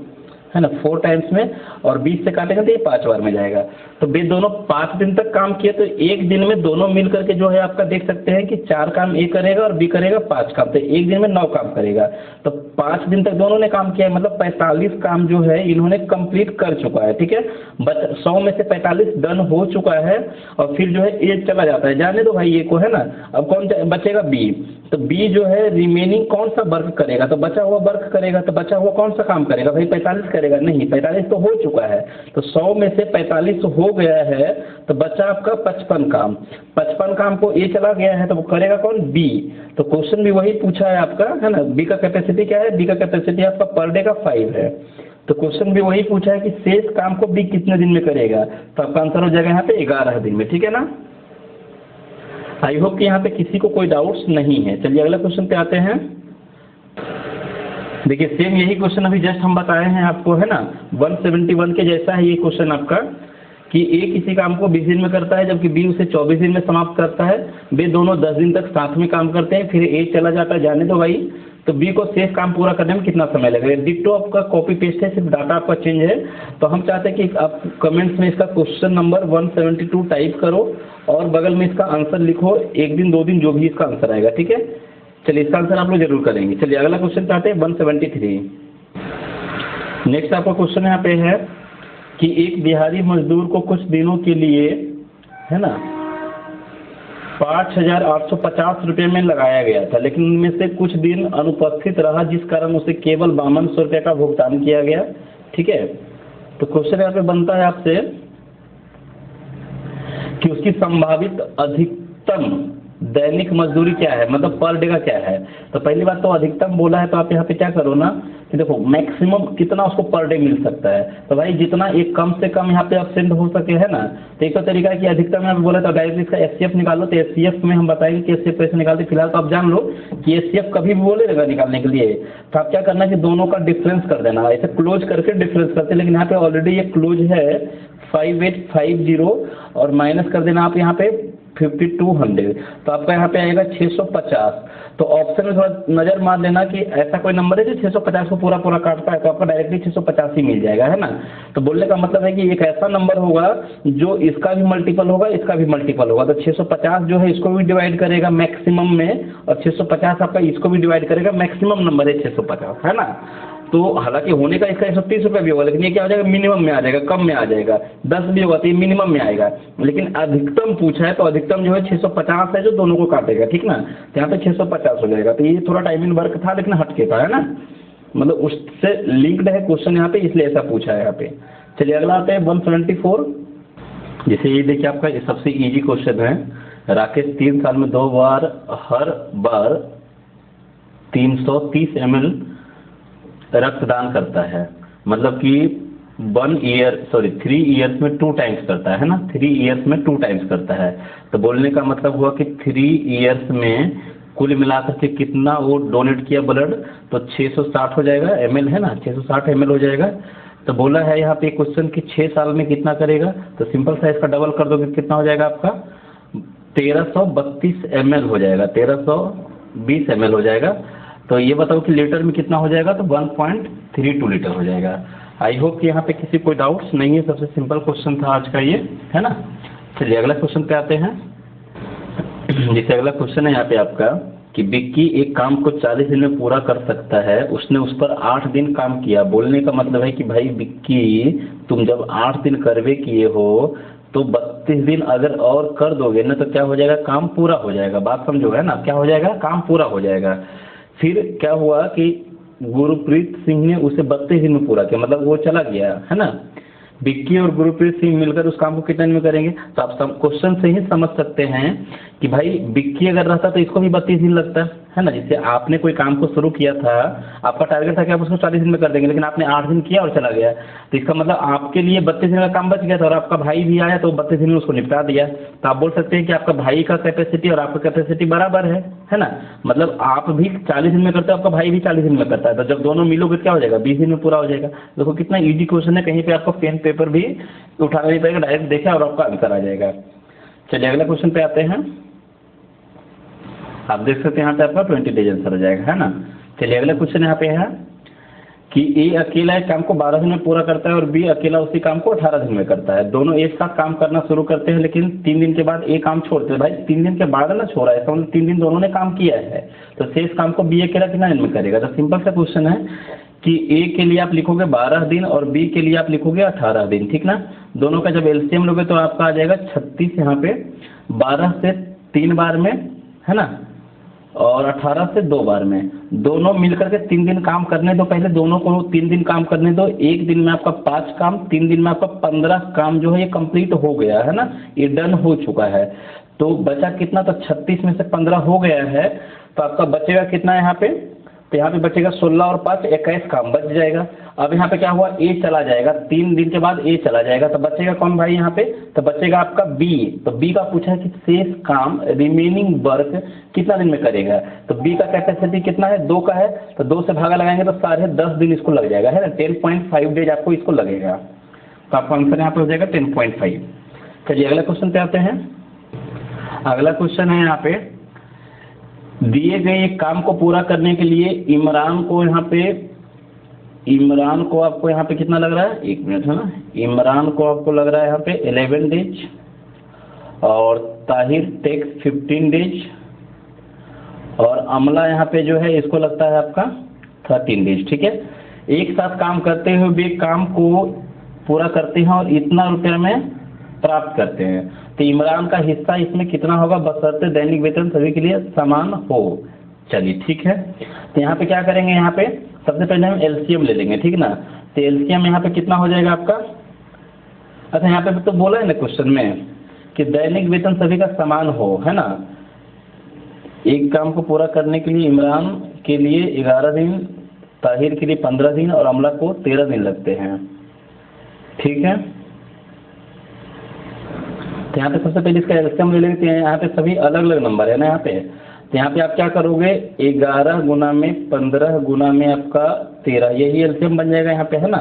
है ना, 4 टाइम्स में। और 20 से काटेंगे तो ये 5 बार में जाएगा। तो वे दोनों 5 दिन तक काम किए, तो एक दिन में दोनों मिल करके जो है आपका देख सकते हैं कि 4 काम ए करेगा और बी करेगा 5 काम, तो एक दिन में 9 काम करेगा। तो 5 दिन तक दोनों ने काम किया है, मतलब 45 काम जो है इन्होंने कंप्लीट कर चुका है, ठीक है। बट 100 में से 45 डन हो चुका है और फिर जो है ए चला जाता है, जाने दो भाई ए को, है ना। अब कौन बचेगा बी। तो बी जो है रिमेनिंग कौन सा वर्क करेगा, तो बचा हुआ वर्क करेगा, तो बचा हुआ कौन सा काम करेगा भाई, 45 करेगा, नहीं 45 तो हो चुका है, तो 100 में से 45 हो गया है, तो बचा आपका 55 काम। 55 काम को ए चला गया है तो वो करेगा कौन, बी। तो क्वेश्चन भी वही पूछा है आपका, है ना, बी का कैपेसिटी क्या है, बी का कैपेसिटी आपका पर डे का 5 है। तो क्वेश्चन भी वही पूछा है कि शेष काम को बी कितने दिन में करेगा, तो आपका आंसर हो जाएगा यहाँ पे 11 दिन में, ठीक है ना। आई होप कि यहाँ पे किसी को कोई डाउट्स नहीं है। चलिए अगला क्वेश्चन पे आते हैं। देखिए सेम यही क्वेश्चन अभी जस्ट हम बताए हैं आपको, है ना, 171 के जैसा है ये क्वेश्चन आपका, कि ए किसी काम को 20 दिन में करता है जबकि बी उसे 24 दिन में समाप्त करता है। वे दोनों 10 दिन तक साथ में काम करते हैं, फिर ए चला जाता है जाने दो भाई, तो बी को शेष काम पूरा करने में कितना समय लगेगा। डिट्टो आपका कॉपी पेस्ट है, सिर्फ डाटा आपका चेंज है। तो हम चाहते हैं कि आप कमेंट्स में इसका क्वेश्चन नंबर 172 टाइप करो और बगल में इसका आंसर लिखो, 1 दिन 2 दिन जो भी इसका आंसर आएगा, ठीक है। चलिए इसका आंसर आप लोग जरूर करेंगे। चलिए अगला क्वेश्चन पे आते हैं 173। नेक्स्ट आपका क्वेश्चन यहाँ पे है कि एक दिहाड़ी मजदूर को कुछ दिनों के लिए, है ना, 5,850 रुपये में लगाया गया था, लेकिन उनमें से कुछ दिन अनुपस्थित रहा जिस कारण उसे केवल 5200 रुपये का भुगतान किया गया, ठीक है। तो क्वेश्चन यहाँ पे बनता है आपसे कि उसकी संभावित अधिकतम दैनिक मजदूरी क्या है, मतलब पर डे का क्या है। तो पहली बात तो अधिकतम बोला है, तो आप यहाँ पे क्या करो ना कि देखो मैक्सिमम कितना उसको पर डे मिल सकता है, तो भाई जितना एक कम से कम यहाँ पे एब्सेंट हो सके, है ना। तो एक तो तरीका है कि अधिकतम यहाँ पे बोला तो डायरेक्ट इसका एचसीएफ निकालो, तो एचसीएफ में हम बताएंगे कि एचसीएफ कैसे निकालते। फिलहाल तो आप जान लो कि एचसीएफ कभी भी बोलेगा निकालने के लिए, तो आप क्या करना है कि दोनों का डिफरेंस कर देना, ऐसे क्लोज करके डिफरेंस करते, लेकिन यहाँ पे ऑलरेडी ये क्लोज है 5850 और माइनस कर देना आप यहाँ पे 5200, तो आपका यहाँ पे आएगा 650। तो ऑप्शन में थोड़ा नज़र मार लेना कि ऐसा कोई नंबर है जो 650 को पूरा पूरा काटता है, तो आपको डायरेक्टली 650 ही मिल जाएगा, है ना। तो बोलने का मतलब है कि एक ऐसा नंबर होगा जो इसका भी मल्टीपल होगा, इसका भी मल्टीपल होगा। तो 650 जो है इसको भी डिवाइड करेगा मैक्सिमम में, और 650 आपका इसको भी डिवाइड करेगा, मैक्सिमम नंबर है 650, है ना। तो हालांकि होने का इसका 130 रुपये भी होगा, लेकिन ये क्या हो जाएगा, मिनिमम में आ जाएगा, कम में आ जाएगा। 10 भी होगा तो ये मिनिमम में आएगा, लेकिन अधिकतम पूछा है तो अधिकतम जो है 650 है जो दोनों को काटेगा, ठीक ना। तो यहाँ पे 650 हो जाएगा। तो ये थोड़ा टाइमिंग वर्क था लेकिन हटके था, है ना, मतलब उससे लिंक्ड है क्वेश्चन यहाँ पे, इसलिए ऐसा पूछा है यहाँ पे। चलिए अगला आता है 174। जैसे ये देखिए आपका ये सबसे ईजी क्वेश्चन है। राकेश 3 साल में 2 बार हर बार 330 ml रक्तदान करता है, मतलब कि 3 ईयर्स में 2 टाइम्स करता है ना, 3 ईयर्स में 2 टाइम्स करता है। तो बोलने का मतलब हुआ कि 3 ईयर्स में कुल मिलाकर के कितना वो डोनेट किया ब्लड, तो 660 हो जाएगा ml, है ना, 660 ml हो जाएगा। तो बोला है यहाँ पे क्वेश्चन कि 6 साल में कितना करेगा, तो सिंपल सा इसका डबल कर दोगे कितना हो जाएगा आपका 1332 ml हो जाएगा, 1320 ml हो जाएगा। तो ये बताओ कि लीटर में कितना हो जाएगा, तो 1.32 लीटर हो जाएगा। आई होप कि यहाँ पे किसी कोई डाउट्स नहीं है, सबसे सिंपल क्वेश्चन था आज का ये, है ना। चलिए अगला क्वेश्चन पे आते हैं। जैसे अगला क्वेश्चन है यहाँ पे आपका कि विक्की एक काम को 40 दिन में पूरा कर सकता है, उसने उस पर 8 दिन काम किया। बोलने का मतलब है कि भाई विक्की तुम जब 8 दिन करवे किए हो तो 32 दिन अगर और कर दोगे ना तो क्या हो जाएगा, काम पूरा हो जाएगा। बात समझो, है ना, क्या हो जाएगा, काम पूरा हो जाएगा। फिर क्या हुआ कि गुरप्रीत सिंह ने उसे 32 दिन में पूरा किया, मतलब वो चला गया, है ना। विक्की और गुरप्रीत सिंह मिलकर उस काम को कितने दिन में करेंगे, तो आप क्वेश्चन से ही समझ सकते हैं कि भाई विक्की अगर रहता तो इसको भी 32 दिन लगता है ना। जैसे आपने कोई काम को शुरू किया था, आपका टारगेट था कि आप उसको 40 दिन में कर देंगे, लेकिन आपने 8 दिन किया और चला गया, तो इसका मतलब आपके लिए 32 दिन का काम बच गया था, और आपका भाई भी आया तो 32 दिन में उसको निपटा दिया। तो आप बोल सकते हैं कि आपका भाई का कैपेसिटी और आपका कैपेसिटी बराबर है ना। मतलब आप भी 40 दिन में करते हो, आपका भाई भी 40 दिन में करता है, तो जब दोनों मिलोगे क्या हो जाएगा, 20 दिन में पूरा हो जाएगा। देखो कितना ईजी क्वेश्चन है, कहीं पे आपको पेन पेपर भी उठाना नहीं पड़ेगा, डायरेक्ट देखा और आपका आंसर आ जाएगा। चलिए अगला क्वेश्चन पे आते हैं। आप देख सकते हैं यहाँ पे आपका 20 डेज आंसर हो जाएगा, है ना। चलिए अगला क्वेश्चन यहाँ पे है कि ए अकेला एक काम को 12 दिन में पूरा करता है और बी अकेला उसी काम को 18 दिन में करता है। दोनों एक साथ काम करना शुरू करते हैं, लेकिन 3 दिन के बाद ए काम छोड़ते हैं। भाई 3 दिन के बाद ना छोड़ा है, इसका मतलब 3 दिन दोनों ने काम किया है, तो शेष काम को बी अकेला कितना दिन में करेगा। तो सिंपल सा क्वेश्चन है कि ए के लिए आप लिखोगे 12 दिन और बी के लिए आप लिखोगे 18 दिन, ठीक ना। दोनों का जब एलसीएम लोगे तो आपका आ जाएगा 36, यहाँ पे 12 से 3 बार में, है ना, और 18 से 2 बार में, दोनों मिलकर के 3 दिन काम करने दो, पहले दोनों को 3 दिन काम करने दो। एक दिन में आपका 5 काम, 3 दिन में आपका 15 काम जो है ये कंप्लीट हो गया है ना, ये डन हो चुका है। तो बचा कितना, तो 36 में से 15 हो गया है, तो आपका बचेगा कितना यहाँ पे, तो यहाँ पे बचेगा 16 और 5 21 काम बच जाएगा। अब यहाँ पे क्या हुआ, ए चला जाएगा, 3 दिन के बाद ए चला जाएगा, तो बचेगा कौन भाई यहाँ पे, तो बचेगा आपका बी। तो बी का पूछा है कि शेष काम रिमेनिंग वर्क कितना दिन में करेगा, तो बी का कैपेसिटी कितना है, 2 का है, तो 2 से भागा लगाएंगे तो 10.5 दिन इसको लग जाएगा, है ना, 10.5 डेज आपको इसको लगेगा। तो आपका आंसर यहाँ पे हो जाएगा 10.5। चलिए अगला क्वेश्चन पे आते हैं। अगला क्वेश्चन है यहाँ पे, दिए गए एक काम को पूरा करने के लिए इमरान को आपको यहाँ पे कितना लग रहा है, 1 मिनट है ना, इमरान को आपको लग रहा है यहाँ पे 11 डेज, और ताहिर टेक्स 15 डेज, और अमला यहाँ पे जो है इसको लगता है आपका 13 डेज। ठीक है, एक साथ काम करते हुए भी काम को पूरा करते हैं और इतना रुपये में प्राप्त करते हैं, तो इमरान का हिस्सा इसमें कितना होगा, बशर्ते दैनिक वेतन सभी के लिए समान हो। चलिए ठीक है, तो यहाँ पे क्या करेंगे, यहाँ पे सबसे पहले हम एलसीएम ले लेंगे, ठीक ना। तो एलसीएम यहाँ पे कितना हो जाएगा आपका, अच्छा यहाँ पे तो बोला है ना क्वेश्चन में कि दैनिक वेतन सभी का समान हो, है ना। एक काम को पूरा करने के लिए इमरान के लिए 11 दिन, ताहिर के लिए 15 दिन और अमला को 13 दिन लगते हैं। ठीक है, तो यहाँ पे सबसे पहले इसका एलसीएम ले लेते हैं। यहाँ पे सभी अलग अलग नंबर है ना यहाँ पे, तो यहाँ पे आप क्या करोगे, 11 गुना में 15 गुना में आपका 13, यही एलसीएम बन जाएगा यहाँ पे, है ना।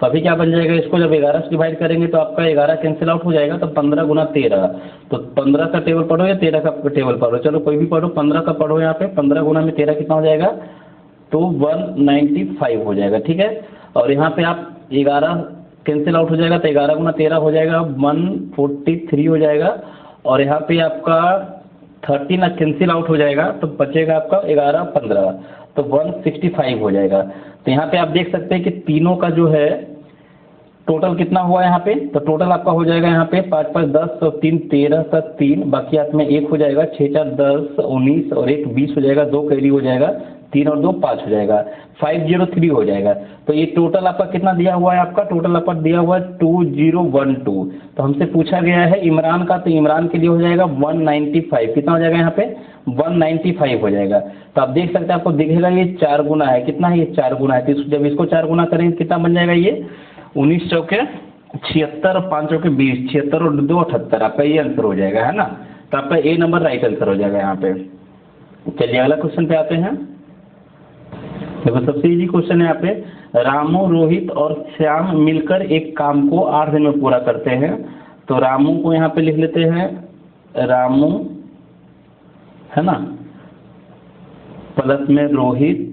तो अभी क्या बन जाएगा, इसको जब 11 से डिवाइड करेंगे तो आपका 11 कैंसिल आउट हो जाएगा, तो 15 गुना 13, तो 15 का टेबल पढ़ो या 13 का टेबल पढ़ो, चलो कोई भी पढ़ो, 15 का पढ़ो यहाँ पे, 15 गुना में 13 कितना हो जाएगा, तो 195 हो जाएगा। ठीक है, और यहाँ पे आप 11 कैंसिल आउट हो जाएगा, तो 11 गुना 13 हो जाएगा 143 हो जाएगा, और यहाँ पे आपका 13 कैंसिल आउट हो जाएगा, तो बचेगा आपका 11 15, तो 165 हो जाएगा। तो यहाँ पे आप देख सकते हैं कि तीनों का जो है टोटल कितना हुआ यहाँ पे, तो टोटल आपका हो जाएगा यहाँ पे 5 5 10 और 3 13 7 3, बाकी हाथ में 1 हो जाएगा, 6 4 10 19 और 1 20 हो जाएगा, 2 कैरी हो जाएगा, 3 और 2 5 हो जाएगा, 503 हो जाएगा। तो ये टोटल आपका कितना दिया हुआ है, आपका टोटल आपका दिया हुआ है 2012। तो हमसे पूछा गया है इमरान का, तो इमरान के लिए हो जाएगा 195, कितना हो जाएगा यहाँ पे 195 हो जाएगा। तो आप देख सकते हैं, आपको दिखेगा ये 4 गुना है, कितना है ये 4 गुना है, तो जब इसको 4 गुना करेंगे कितना बन जाएगा, ये 19 चौके 76 और 5 चौके 20, 76 और 2 78, आपका ये आंसर हो जाएगा, है ना। तो आपका ए नंबर राइट आंसर हो जाएगा यहाँ पे। चलिए अगला क्वेश्चन पे आते हैं। देखो सबसे इजी क्वेश्चन है यहाँ पे, रामू रोहित और श्याम मिलकर एक काम को 8 दिन में पूरा करते हैं। तो रामू को यहाँ पे लिख लेते हैं, रामू है ना, प्लस में रोहित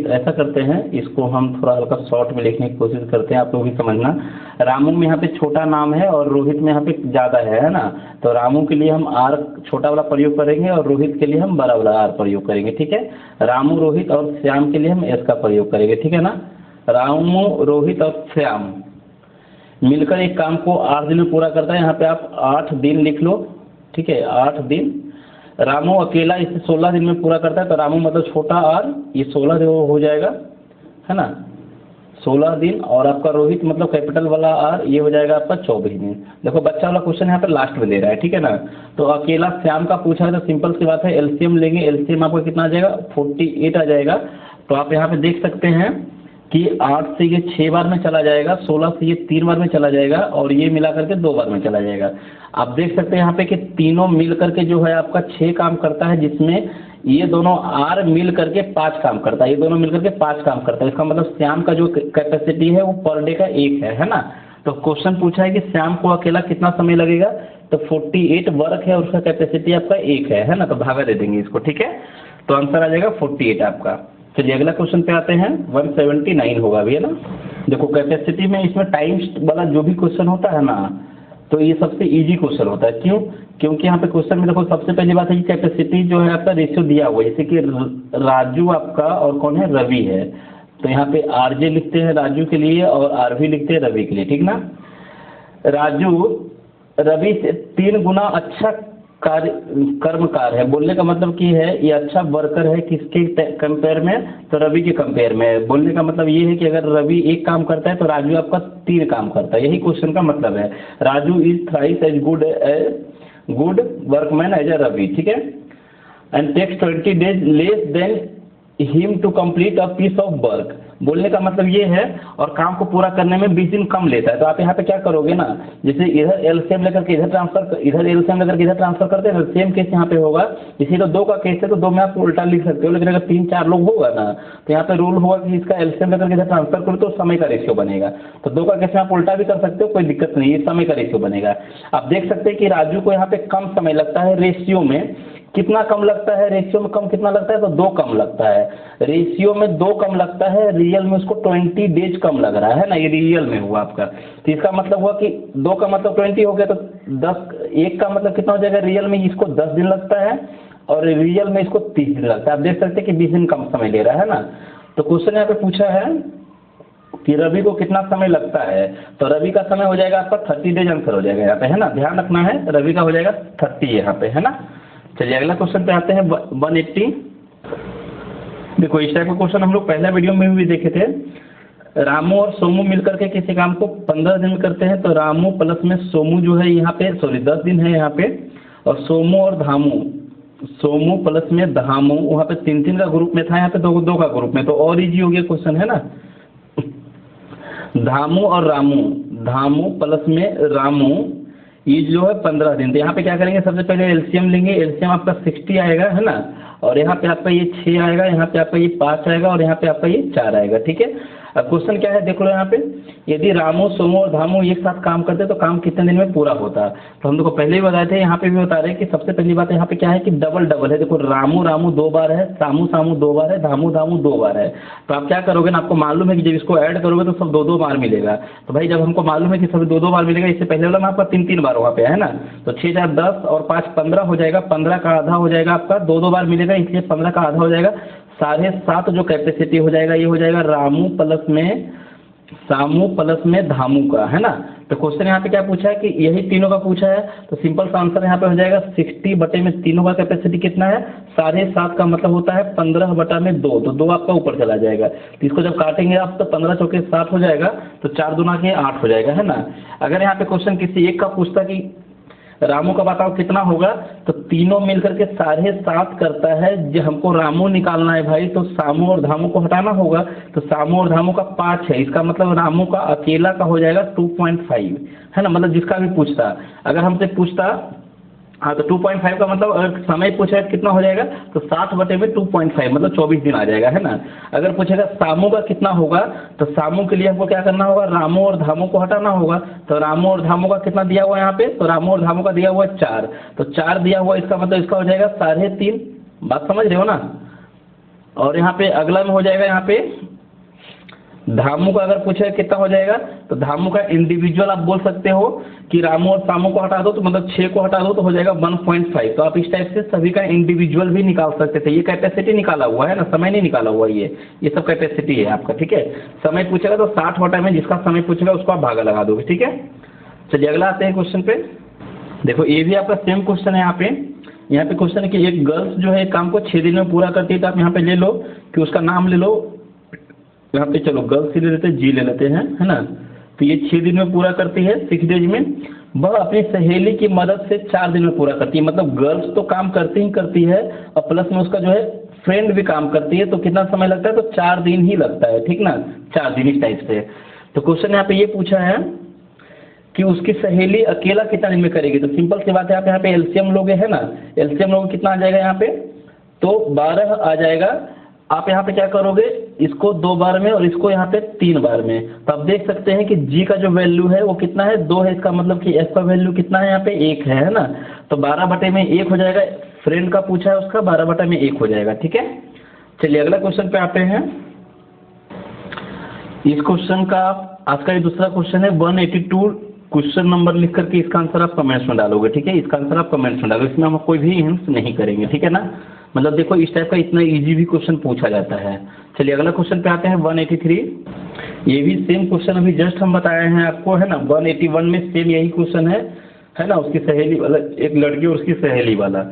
ऐसा करते हैं, इसको हम थोड़ा हल्का शॉर्ट में लिखने की कोशिश करते हैं, आप लोग भी समझना। रामू में यहाँ पे छोटा नाम है और रोहित में यहाँ पे ज़्यादा है ना, तो रामू के लिए हम आर छोटा वाला प्रयोग करेंगे और रोहित के लिए हम बड़ा वाला आर प्रयोग करेंगे। ठीक है, रामू रोहित और श्याम के लिए हम एस का प्रयोग करेंगे, ठीक है ना। रामू रोहित और श्याम मिलकर एक काम को 8 दिन में पूरा करता है, यहाँ पे आप 8 दिन लिख लो, ठीक है, 8 दिन। रामू अकेला इसे 16 दिन में पूरा करता है, तो रामू मतलब छोटा आर, ये 16 दिन हो जाएगा, है ना, 16 दिन, और आपका रोहित मतलब कैपिटल वाला आर, ये हो जाएगा आपका 24 दिन। देखो बच्चा वाला क्वेश्चन यहाँ पे लास्ट में दे रहा है, ठीक है ना। तो अकेला श्याम का पूछा है, तो सिंपल सी बात है, एलसीएम लेंगे, एलसीएम आपका कितना आ जाएगा 48 आ जाएगा। तो आप यहाँ पे देख सकते हैं कि 8 से ये 6 बार में चला जाएगा, 16 से ये 3 बार में चला जाएगा, और ये मिला करके 2 बार में चला जाएगा। आप देख सकते हैं यहाँ पे कि तीनों मिल करके जो है आपका 6 काम करता है, जिसमें ये दोनों आर मिल करके 5 काम करता है, ये दोनों मिल करके 5 काम करता है। इसका मतलब श्याम का जो कैपेसिटी है वो पर डे का 1 है ना। तो क्वेश्चन पूछा है कि श्याम को अकेला कितना समय लगेगा, तो 48 वर्क है और उसका कैपेसिटी आपका 1 है ना, तो भागा दे देंगे इसको, ठीक है। तो आंसर आ जाएगा 48 आपका। चलिए अगला क्वेश्चन पे आते हैं, 179 होगा अभी, है ना। देखो कैपेसिटी में इसमें टाइम्स वाला जो भी क्वेश्चन होता है ना, तो ये सबसे इजी क्वेश्चन होता है। क्यों? क्योंकि यहाँ पे क्वेश्चन में देखो सबसे पहली बात है कि कैपेसिटी जो है आपका रेशियो दिया हुआ है, जैसे कि राजू आपका और कौन है, रवि है, तो यहाँ पे आरजे लिखते हैं राजू के लिए और आरवी लिखते हैं रवि के लिए, ठीक ना। राजू रवि से 3 गुना अच्छा कार्य कर्मकार है। बोलने का मतलब कि है ये अच्छा वर्कर है किसके कंपेयर में, तो रवि के कंपेयर में। बोलने का मतलब ये है कि अगर रवि एक काम करता है तो राजू आपका 3 काम करता है, यही क्वेश्चन का मतलब है। Raju is thrice as good workman as a Ravi, ठीक है। And takes 20 days less than him to complete a piece of work. बोलने का मतलब ये है और काम को पूरा करने में 20 दिन कम लेता है। तो आप यहाँ पे क्या करोगे ना, जैसे इधर एलसीएम लेकर के इधर एलसीएम लेकर के इधर ट्रांसफर करते हैं, सेम केस यहाँ पे होगा। इसी तो 2 का केस है तो 2 में आप उल्टा लिख सकते हो, लेकिन अगर 3-4 लोग होगा ना तो यहाँ पे रूल होगा कि इसका एलसीएम लेकर के इधर ट्रांसफर करो तो समय का रेशियो बनेगा। तो 2 का केस में आप उल्टा भी कर सकते हो, कोई दिक्कत नहीं, ये समय का रेशियो बनेगा। आप देख सकते हैं कि राजू को यहाँ पे कम समय लगता है रेशियो में। कितना कम लगता है रेशियो में, कम कितना लगता है, तो 2 कम लगता है। रेशियो में 2 कम लगता है, रियल में उसको 20 डेज कम लग रहा है ना, ये रियल में हुआ आपका। तो इसका मतलब हुआ कि 2 का मतलब 20 हो गया, तो 1 का मतलब कितना हो जाएगा, रियल में इसको 10 दिन लगता है और रियल में इसको 30 दिन लगता है। आप देख सकते हैं कि 20 दिन कम समय ले रहा है ना। तो क्वेश्चन यहाँ पे पूछा है कि रवि को कितना समय लगता है, तो रवि का समय हो जाएगा आपका 30 डेज आंसर हो जाएगा यहाँ पे, है ना। ध्यान रखना है, रवि का हो जाएगा 30 यहाँ पे, है ना। चलिए अगला क्वेश्चन पे आते हैं 180। देखो इस टाइप का क्वेश्चन हम लोग पहला वीडियो में भी देखे थे। रामू और सोमू मिलकर के किसी काम को 15 दिन में करते हैं, तो रामू प्लस में सोमू जो है यहाँ पे 10 दिन है यहाँ पे, और सोमू और धामू, सोमू प्लस में धामू वहाँ पे 3-3 का ग्रुप में था, यहाँ पे 2-2 का ग्रुप में, तो और इजी हो गया क्वेश्चन, है ना। धामू और रामू, धामू प्लस में रामू, ये जो है 15 दिन। तो यहाँ पे क्या करेंगे, सबसे पहले एलसीएम लेंगे। एलसीएम आपका 60 आएगा, है ना। और यहाँ पे आपका ये 6 आएगा, यहाँ पे आपका ये 5 आएगा और यहाँ पे आपका ये 4 आएगा, ठीक है। अब क्वेश्चन क्या है देख लो यहाँ पे, यदि रामू सोमू और धामू एक साथ काम करते तो काम कितने दिन में पूरा होता। तो हम लोग को पहले ही बताए थे, यहाँ पे भी बता रहे हैं कि सबसे पहली बात यहाँ पे क्या है कि डबल डबल है। देखो रामू रामू 2 बार है, सामू सामू 2 बार है, धामू धामू 2 बार है। तो आप क्या करोगे ना, आपको मालूम है कि जब इसको ऐड करोगे तो सब 2-2 बार मिलेगा। तो भाई जब हमको मालूम है कि सब 2-2 बार मिलेगा, इससे पहले वाला में आपका 3-3 बार वहाँ पे है ना। तो 6 4 10 और 5 15 हो जाएगा, 15 का आधा हो जाएगा आपका, 2-2 बार मिलेगा इसलिए 15 का आधा हो जाएगा। 7.5 जो कैपेसिटी हो जाएगा ये हो जाएगा रामू प्लस में सामू प्लस में धामू का, है ना। तो क्वेश्चन यहाँ पे क्या पूछा है कि यही तीनों का पूछा है, तो सिंपल सा आंसर यहाँ पे हो जाएगा 60 बटे में तीनों का कैपेसिटी कितना है 7.5 का मतलब होता है 15 बटा में 2, तो 2 आपका ऊपर चला जाएगा। तो इसको जब काटेंगे आप तो 15 चौके 7 हो जाएगा, तो 4 दूना के 8 हो जाएगा, है ना। अगर यहाँ पे क्वेश्चन किसी एक का पूछता कि रामू का बताओ कितना होगा, तो तीनों मिलकर के 7.5 करता है। जो हमको रामू निकालना है भाई, तो सामू और धामू को हटाना होगा, तो सामू और धामू का 5 है, इसका मतलब रामू का अकेला का हो जाएगा 2.5, है ना। मतलब जिसका भी पूछता, अगर हमसे पूछता हाँ तो 2.5 का मतलब अगर समय पूछेगा कितना हो जाएगा, तो 60 बटे में 2.5 मतलब 24 दिन आ जाएगा, है ना। अगर पूछेगा सामू का कितना होगा, तो सामू के लिए हमको क्या करना होगा, रामू और धामू को हटाना होगा। तो रामू और धामू का कितना दिया हुआ है यहाँ पे, तो रामू और धामू का दिया हुआ है 4, तो 4 दिया हुआ, इसका मतलब इसका हो जाएगा 3.5। बात समझ रहे हो ना। और यहाँ पे अगला में हो जाएगा, यहाँ पे धामू का अगर पूछे कितना हो जाएगा, तो धामू का इंडिविजुअल आप बोल सकते हो कि रामू और सामू को हटा दो, तो मतलब 6 को हटा दो तो हो जाएगा 1.5। तो आप इस टाइप से सभी का इंडिविजुअल भी निकाल सकते थे। ये कैपेसिटी निकाला हुआ है ना, समय नहीं निकाला हुआ, ये सब कैपेसिटी है आपका, ठीक है। समय पूछेगा तो 60 बटा में जिसका समय पूछेगा उसको आप भागा लगा दोगे, ठीक है। चलिए अगला आते हैं क्वेश्चन पे। देखो ये भी आपका सेम क्वेश्चन है। यहाँ पे क्वेश्चन है कि एक गर्ल्स जो है काम को 6 दिन में पूरा करती है, तो आप यहाँ पे ले लो कि उसका नाम ले लो। यहाँ पे चलो गर्ल्स ले लेते हैं, जी ले लेते हैं, है ना। तो ये 6 दिन में पूरा करती है, 6 डेज में। वह अपनी सहेली की मदद से 4 दिन में पूरा करती है। मतलब गर्ल्स तो काम करती ही करती है और प्लस में उसका जो है फ्रेंड भी काम करती है। तो कितना समय लगता है, तो 4 दिन ही लगता है, ठीक ना, 4 दिन इस टाइप से। तो क्वेश्चन यहाँ पे ये पूछा है कि उसकी सहेली अकेला कितना दिन में करेगी। तो सिंपल सी बात है, आप यहाँ पे एलसीएम लोगे, है ना। एलसीएम लोगे कितना आ जाएगा यहाँ पे, तो 12 आ जाएगा। आप यहाँ पे क्या करोगे, इसको 2 बार में और इसको यहाँ पे 3 बार में। तो आप देख सकते हैं कि जी का जो वैल्यू है वो कितना है, 2 है। इसका मतलब कि एफ का वैल्यू कितना है यहाँ पे, 1 है ना। तो 12 बटे में 1 हो जाएगा। फ्रेंड का पूछा है उसका 12 बटे में 1 हो जाएगा, ठीक है। चलिए अगला क्वेश्चन पे आते हैं। इस क्वेश्चन का आज का ये दूसरा क्वेश्चन है 182 क्वेश्चन नंबर लिख करके इसका आंसर आप कमेंट्स में डालोगे, ठीक है। इसका आंसर आप कमेंट्स में डालोगे, इसमें हम कोई भी हिंट्स नहीं करेंगे, ठीक है ना। मतलब देखो इस टाइप का इतना इजी भी क्वेश्चन पूछा जाता है। चलिए अगला क्वेश्चन पे आते हैं 183। ये भी सेम क्वेश्चन अभी जस्ट हम बताए हैं आपको, है ना। 181 में सेम यही क्वेश्चन है। है ना, उसकी सहेली वाला, एक लड़की और उसकी सहेली वाला।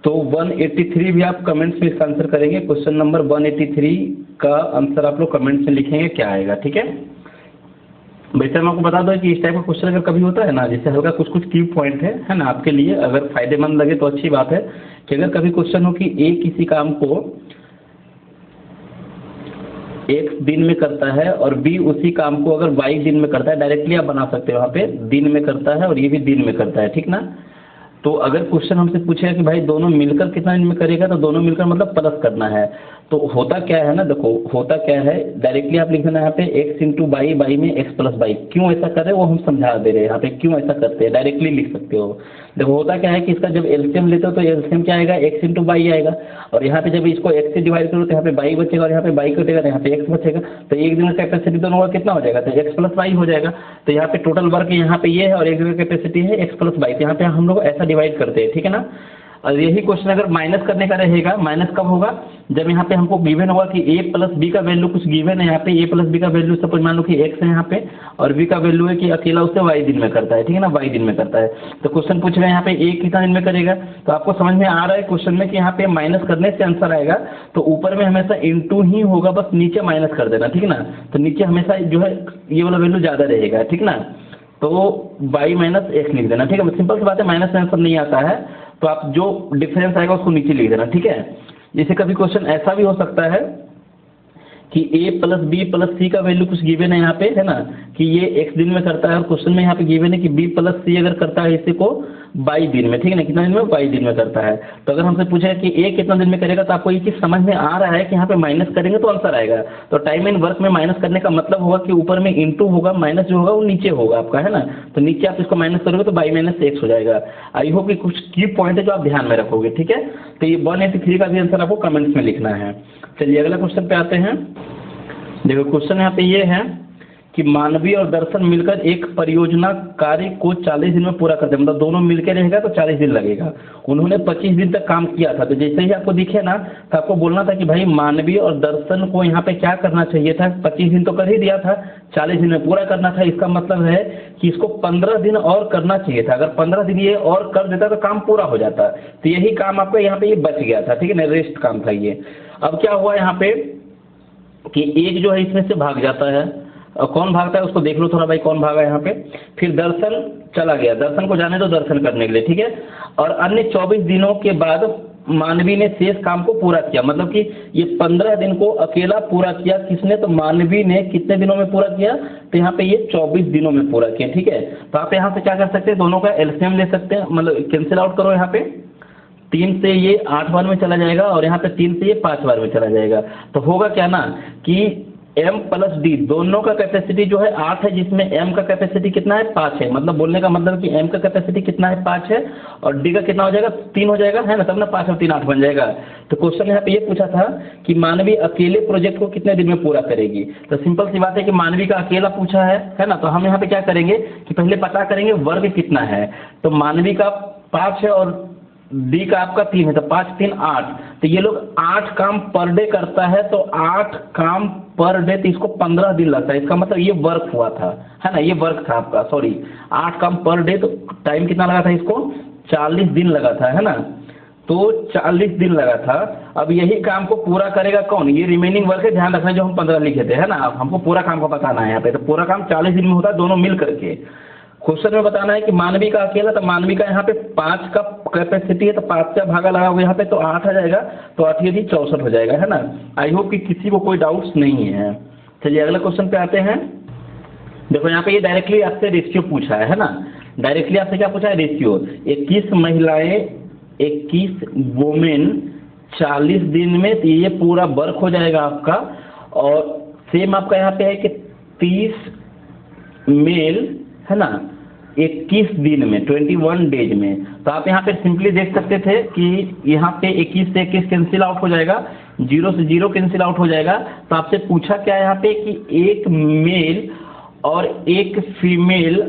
तो 183 भी आप कमेंट्स में इसका आंसर करेंगे। क्वेश्चन नंबर 183 का आंसर आप लोग कमेंट्स में लिखेंगे क्या आएगा, ठीक है। वैसे हम आपको बता दो कि इस टाइप का क्वेश्चन अगर कभी होता है ना, जैसे हल्का कुछ कुछ की पॉइंट है ना, आपके लिए अगर फायदेमंद लगे तो अच्छी बात है कि अगर कभी क्वेश्चन हो कि ए किसी काम को एक दिन में करता है और बी उसी काम को अगर वाई दिन में करता है, डायरेक्टली आप बना सकते हो वहाँ पे, दिन में करता है और ये भी दिन में करता है, ठीक ना। तो अगर क्वेश्चन हमसे पूछेगा कि भाई दोनों मिलकर कितना दिन में करेगा, तो दोनों मिलकर मतलब प्लस करना है। तो होता क्या है ना, देखो होता क्या है, डायरेक्टली आप लिख देना यहाँ पे x इंटू बाई, बाई में x प्लस बाई। क्यों ऐसा कर रहे हैं वो हम समझा दे रहे हैं यहाँ पे, क्यों ऐसा करते हैं, डायरेक्टली लिख सकते हो। देखो होता क्या है कि इसका जब एलसीएम लेते हो तो एलसीएम क्या आएगा, x इंटू बाई आएगा, और यहाँ पे जब इसको x से डिवाइड करो तो यहाँ पे बाई बचेगा और यहाँ पे बाई कटेगा तो यहाँ पे x बचेगा। तो एक दिन का कैपेसिटी दोनों का कितना हो जाएगा, तो x प्लस बाई हो जाएगा। तो यहाँ पे टोटल वर्क यहाँ पे ये है और एक दिन का कैपेसिटी है x प्लस बाई, तो यहाँ पे हम लोग ऐसा डिवाइड करते हैं, ठीक है ना। और यही क्वेश्चन अगर माइनस करने का रहेगा, माइनस कब होगा, जब यहाँ पे हमको गिवन होगा कि a प्लस बी का वैल्यू कुछ गिवन है, यहाँ पे a प्लस बी का वैल्यू सपोज मान लो कि x है यहाँ पे, और b का वैल्यू है कि अकेला उससे y दिन में करता है, ठीक है ना, y दिन में करता है। तो क्वेश्चन पूछ रहे हैं यहाँ पे a कितना दिन में करेगा, तो आपको समझ में आ रहा है क्वेश्चन में कि यहाँ पे माइनस करने से आंसर आएगा। तो ऊपर में हमेशा इंटू ही होगा, बस नीचे माइनस कर देना, ठीक है ना। तो नीचे हमेशा जो है ये वाला वैल्यू ज़्यादा रहेगा, ठीक ना। तो y माइनस x लिख देना, ठीक है, सिंपल सी बात है, माइनस में आंसर नहीं आता है तो आप जो डिफरेंस आएगा उसको नीचे लिख देना, ठीक है। जैसे कभी क्वेश्चन ऐसा भी हो सकता है कि a प्लस बी प्लस सी का वैल्यू कुछ गिवन है यहाँ पे, है ना, कि ये x दिन में करता है, और क्वेश्चन में यहाँ पे गिवन है कि b प्लस सी अगर करता है इसी को y दिन में, ठीक है ना, कितना दिन में, y दिन में करता है। तो अगर हमसे पूछे कि a कितना दिन में करेगा, तो आपको ये चीज़ समझ में आ रहा है कि यहाँ पे माइनस करेंगे तो आंसर आएगा। तो टाइम एंड वर्क में माइनस करने का मतलब होगा कि ऊपर में इंटू होगा, माइनस जो होगा वो नीचे होगा आपका, है ना। तो नीचे आप इसको माइनस करोगे तो बाई माइनस एक्स हो जाएगा। आई होप कि कुछ की पॉइंट है जो आप ध्यान में रखोगे, ठीक है। तो ये 183 का भी आंसर आपको कमेंट्स में लिखना है। चलिए अगला क्वेश्चन पे आते हैं। देखो क्वेश्चन यहाँ पे ये है कि मानवीय और दर्शन मिलकर एक परियोजना कार्य को 40 दिन में पूरा करते हैं, मतलब दोनों मिलकर रहेगा तो 40 दिन लगेगा। उन्होंने 25 दिन तक काम किया था। तो जैसे ही आपको दिखे ना, तो आपको बोलना था कि भाई मानवीय और दर्शन को यहाँ पे क्या करना चाहिए था, 25 दिन तो कर ही दिया था, 40 दिन में पूरा करना था। इसका मतलब है कि इसको 15 दिन और करना चाहिए था। अगर 15 दिन ये और कर देता तो काम पूरा हो जाता। तो यही काम आपका यहाँ पे ये बच गया था, ठीक है ना, रेस्ट काम था ये। अब क्या हुआ यहाँ पे कि एक जो है इसमें से भाग जाता है, और कौन भागता है उसको देख लो थोड़ा भाई, कौन भागा यहाँ पे। फिर दर्शन चला गया, दर्शन को जाने दो दर्शन करने के लिए, ठीक है। और अन्य 24 दिनों के बाद मानवी ने शेष काम को पूरा किया, मतलब कि ये 15 दिन को अकेला पूरा किया किसने, तो मानवी ने कितने दिनों में पूरा किया, तो यहाँ पे ये 24 दिनों में पूरा किया, ठीक है। तो आप यहाँ से क्या कर सकते हैं, दोनों का एलसीएम ले सकते हैं, मतलब कैंसिल आउट करो, यहाँ पे 3 से ये 8 बार में चला जाएगा और यहाँ पे 3 से ये 5 बार में चला जाएगा। तो होगा क्या ना कि m प्लस d दोनों का कैपेसिटी जो है 8 है, जिसमें m का कैपेसिटी कितना है, 5 है। मतलब बोलने का मतलब कि m का कैपेसिटी कितना है, 5 है, और d का कितना हो जाएगा, 3 हो जाएगा, है ना, तब ना 5 और 3 8 बन जाएगा। तो क्वेश्चन यहाँ पे ये पूछा था कि मानवी अकेले प्रोजेक्ट को कितने दिन में पूरा करेगी। तो सिंपल सी बात है कि मानवी का अकेला पूछा है ना। तो हम यहाँ पे क्या करेंगे कि पहले पता करेंगे वर्ग कितना है। तो मानवी का 5 है और डी का आपका 3 है, तो 5 3 8। तो ये लोग 8 काम पर डे करता है, तो 8 काम पर डे, तो इसको 15 दिन लगता है। इसका मतलब ये वर्क हुआ था, है ना, ये वर्क था आपका, सॉरी 8 काम पर डे, तो टाइम कितना लगा था इसको, 40 दिन लगा था, है ना। तो 40 दिन लगा था। अब यही काम को पूरा करेगा कौन, ये रिमेनिंग वर्क है, ध्यान रखना जो हम 15 लिखे थे, है ना। अब हमको पूरा काम को बताना है यहाँ पे। तो पूरा काम 40 दिन में होता है, दोनों मिल करके। क्वेश्चन में बताना है कि मानवी का अकेला, तो मानवी का यहाँ पे 5 का कैपेसिटी है, तो 5 का भागा लगाओगे यहाँ पे तो 8 आ जाएगा, तो 8 यदि 64 हो जाएगा, है ना। आई होप कि किसी को कोई डाउट्स नहीं है। चलिए अगला क्वेश्चन पे आते हैं। देखो यहाँ पे ये डायरेक्टली आपसे रेशियो पूछा है ना, डायरेक्टली आपसे क्या पूछा है, रेशियो। 21 महिलाएं 21 वोमेन 40 दिन में, तो ये पूरा वर्क हो जाएगा आपका। और सेम आपका यहाँ पे है कि 30 मेल, है ना, 21 दिन में, 21 डेज में। तो आप यहाँ पे सिंपली देख सकते थे कि यहाँ पे 21 से 21 कैंसिल आउट हो जाएगा, 0 से 0 कैंसिल आउट हो जाएगा। तो आपसे पूछा क्या है यहाँ पे कि एक मेल और एक फीमेल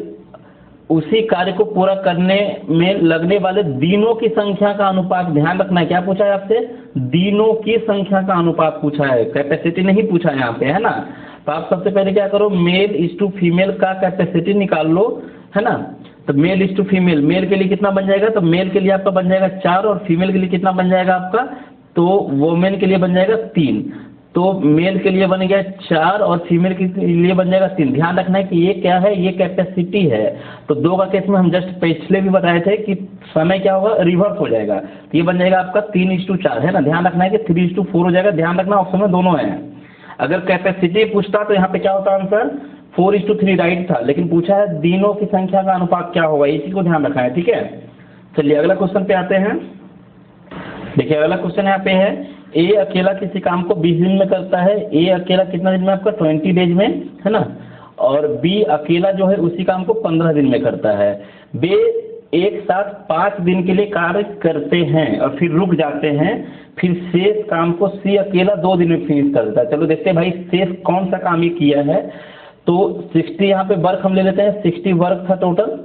उसी कार्य को पूरा करने में लगने वाले दिनों की संख्या का अनुपात, ध्यान रखना है, क्या पूछा है आपसे, दिनों की संख्या का अनुपात पूछा है, कैपेसिटी नहीं पूछा है यहाँ पे, है ना। तो आप सबसे पहले क्या करो, मेल इज टू फीमेल का कैपेसिटी निकाल लो, है ना। तो male is to female, male के लिए कितना बन जाएगा, तो मेल के लिए आपका बन जाएगा 4 और फीमेल के लिए कितना बन जाएगा आपका, तो वोमेन के लिए बन जाएगा 3। तो मेल के लिए बन गया 4 और फीमेल के लिए बन जाएगा 3। ध्यान रखना है कि ये क्या है, ये कैपेसिटी है। तो 2 का केस में हम जस्ट पिछले भी बताए थे कि समय क्या होगा, रिवर्स हो जाएगा। तो ये बन जाएगा आपका 3:4 है ना। ध्यान रखना है कि 3:4 हो जाएगा। ध्यान रखना ऑप्शन में दोनों है। अगर कैपेसिटी पूछता तो यहाँ पे क्या होता आंसर, 4:3 राइट था, लेकिन पूछा है दिनों की संख्या का अनुपात क्या होगा, इसी को ध्यान रखना है। ठीक है, चलिए अगला क्वेश्चन पे आते हैं। देखिए अगला क्वेश्चन यहाँ पे है, ए अकेला किसी काम को 20 दिन में करता है। ए अकेला कितना दिन में आपका, 20 डेज में, है ना। और बी अकेला जो है उसी काम को 15 दिन में करता है। वे एक साथ 5 दिन के लिए कार्य करते हैं और फिर रुक जाते हैं, फिर शेष काम को सी अकेला 2 दिन में फिनिश कर देता है। चलो देखते हैं भाई शेष कौन सा काम ये किया है। तो 60 यहाँ पे वर्क हम ले लेते हैं, 60 वर्क था टोटल,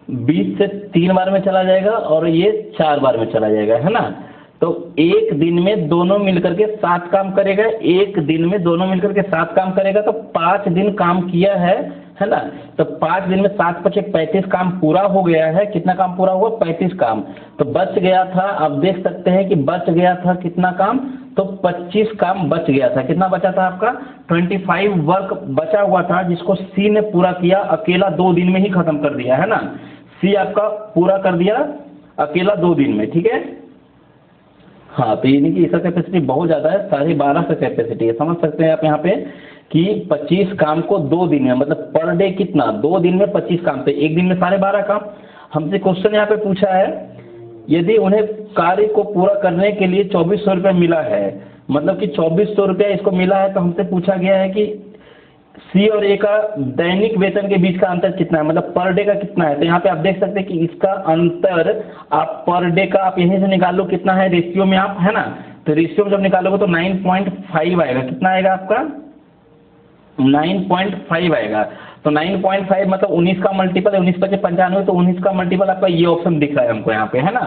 20 से 3 बार में चला जाएगा और ये 4 बार में चला जाएगा, है ना। तो एक दिन में दोनों मिलकर के 7 काम करेगा, एक दिन में दोनों मिलकर के 7 काम करेगा, तो 5 दिन काम किया है ना। तो 5 दिन में 7 × 5 35 काम पूरा हो गया है। कितना काम पूरा हुआ, 35 काम। तो बच गया था, आप देख सकते हैं कि बच गया था कितना काम, तो 25 काम बच गया था। कितना बचा था आपका, 25 वर्क बचा हुआ था, जिसको सी ने पूरा किया, अकेला 2 दिन में ही खत्म कर दिया, है ना। सी आपका पूरा कर दिया अकेला 2 दिन में, ठीक है। हाँ, तो ये नहीं कि इसका कैपेसिटी बहुत ज़्यादा है, 12.5 का कैपेसिटी है। समझ सकते हैं आप यहाँ पे कि 25 काम को 2 दिन में, मतलब पर डे कितना, 2 दिन में 25 काम, तो एक दिन में 12.5 काम। हमसे क्वेश्चन यहाँ पे पूछा है, यदि उन्हें कार्य को पूरा करने के लिए 2400 रुपये मिला है, मतलब कि 2400 रुपया इसको मिला है, तो हमसे पूछा गया है कि सी और ए का दैनिक वेतन के बीच का अंतर कितना है, मतलब पर डे का कितना है। तो यहाँ पे आप देख सकते हैं कि इसका अंतर आप पर डे का आप यहीं से निकाल लो कितना है, रेशियो में आप, है ना। तो रेशियो में जब निकालोगे तो 9.5 आएगा। कितना आएगा आपका, 9.5 आएगा। तो 9.5 मतलब 19 का मल्टीपल है, 19 × 5 = 95, तो 19 का मल्टीपल आपका ये ऑप्शन दिख रहा है हमको यहाँ पे, है ना।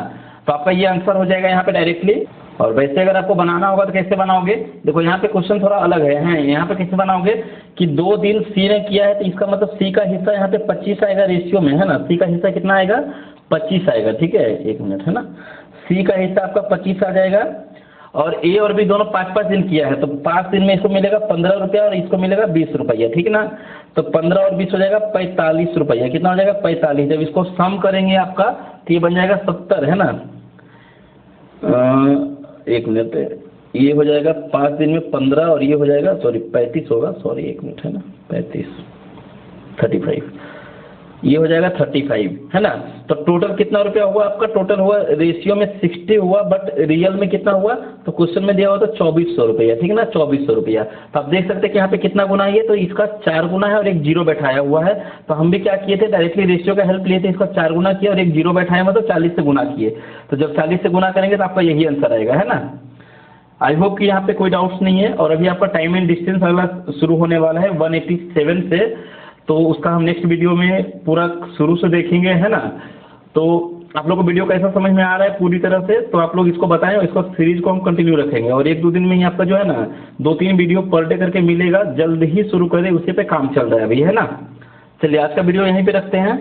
तो आपका ये आंसर हो जाएगा यहाँ पे डायरेक्टली। और वैसे अगर आपको बनाना होगा तो कैसे बनाओगे, देखो यहाँ पे क्वेश्चन थोड़ा अलग है। यहाँ पे कैसे बनाओगे कि 2 दिन सी ने किया है, तो इसका मतलब सी का हिस्सा यहाँ पे 25 आएगा रेशियो में, है ना। सी का हिस्सा कितना आएगा, 25 आएगा, ठीक है। 1 मिनट, है ना। सी का हिस्सा आपका 25 आ जाएगा। और ए और बी दोनों 5-5 दिन किया है, तो 5 दिन में इसको मिलेगा 15 रुपया और इसको मिलेगा 20 रुपया, ठीक है ना। तो 15 और 20 हो जाएगा 45 रुपया। कितना हो जाएगा, 45। जब इसको सम करेंगे आपका तो ये बन जाएगा 70, है ना। 1 मिनट, ये हो जाएगा 5 दिन में 15 और ये हो जाएगा 35 होगा, 1 मिनट, है ना। 35 ये हो जाएगा 35, है ना। तो टोटल कितना रुपया हुआ आपका, टोटल हुआ रेशियो में 60 हुआ, बट रियल में कितना हुआ, तो क्वेश्चन में दिया हुआ तो 2400 रुपया, ठीक है ना, 2400 रुपया। तो आप देख सकते हैं कि यहाँ पे कितना गुना है, तो इसका 4 गुना है और एक 0 बैठाया हुआ है। तो हम भी क्या किए थे, डायरेक्टली रेशियो का हेल्प लिए थे, इसका 4 गुना किया और एक 0 बैठाया हुआ, तो 40 से गुना किए। तो जब 40 से गुना करेंगे तो आपका यही आंसर आएगा, है ना। आई होप कि यहाँ पे कोई डाउट्स नहीं है। और अभी आपका टाइम एंड डिस्टेंस अगला शुरू होने वाला है 187 से, तो उसका हम नेक्स्ट वीडियो में पूरा शुरू से देखेंगे, है ना। तो आप लोग को वीडियो कैसा समझ में आ रहा है पूरी तरह से, तो आप लोग इसको बताएं और इसको सीरीज को हम कंटिन्यू रखेंगे। और 1-2 दिन में ही आपका जो है ना 2-3 वीडियो पर डे करके मिलेगा, जल्द ही शुरू करें, उसी पे काम चल रहा है अभी, है ना। चलिए आज का वीडियो यहीं पे रखते हैं।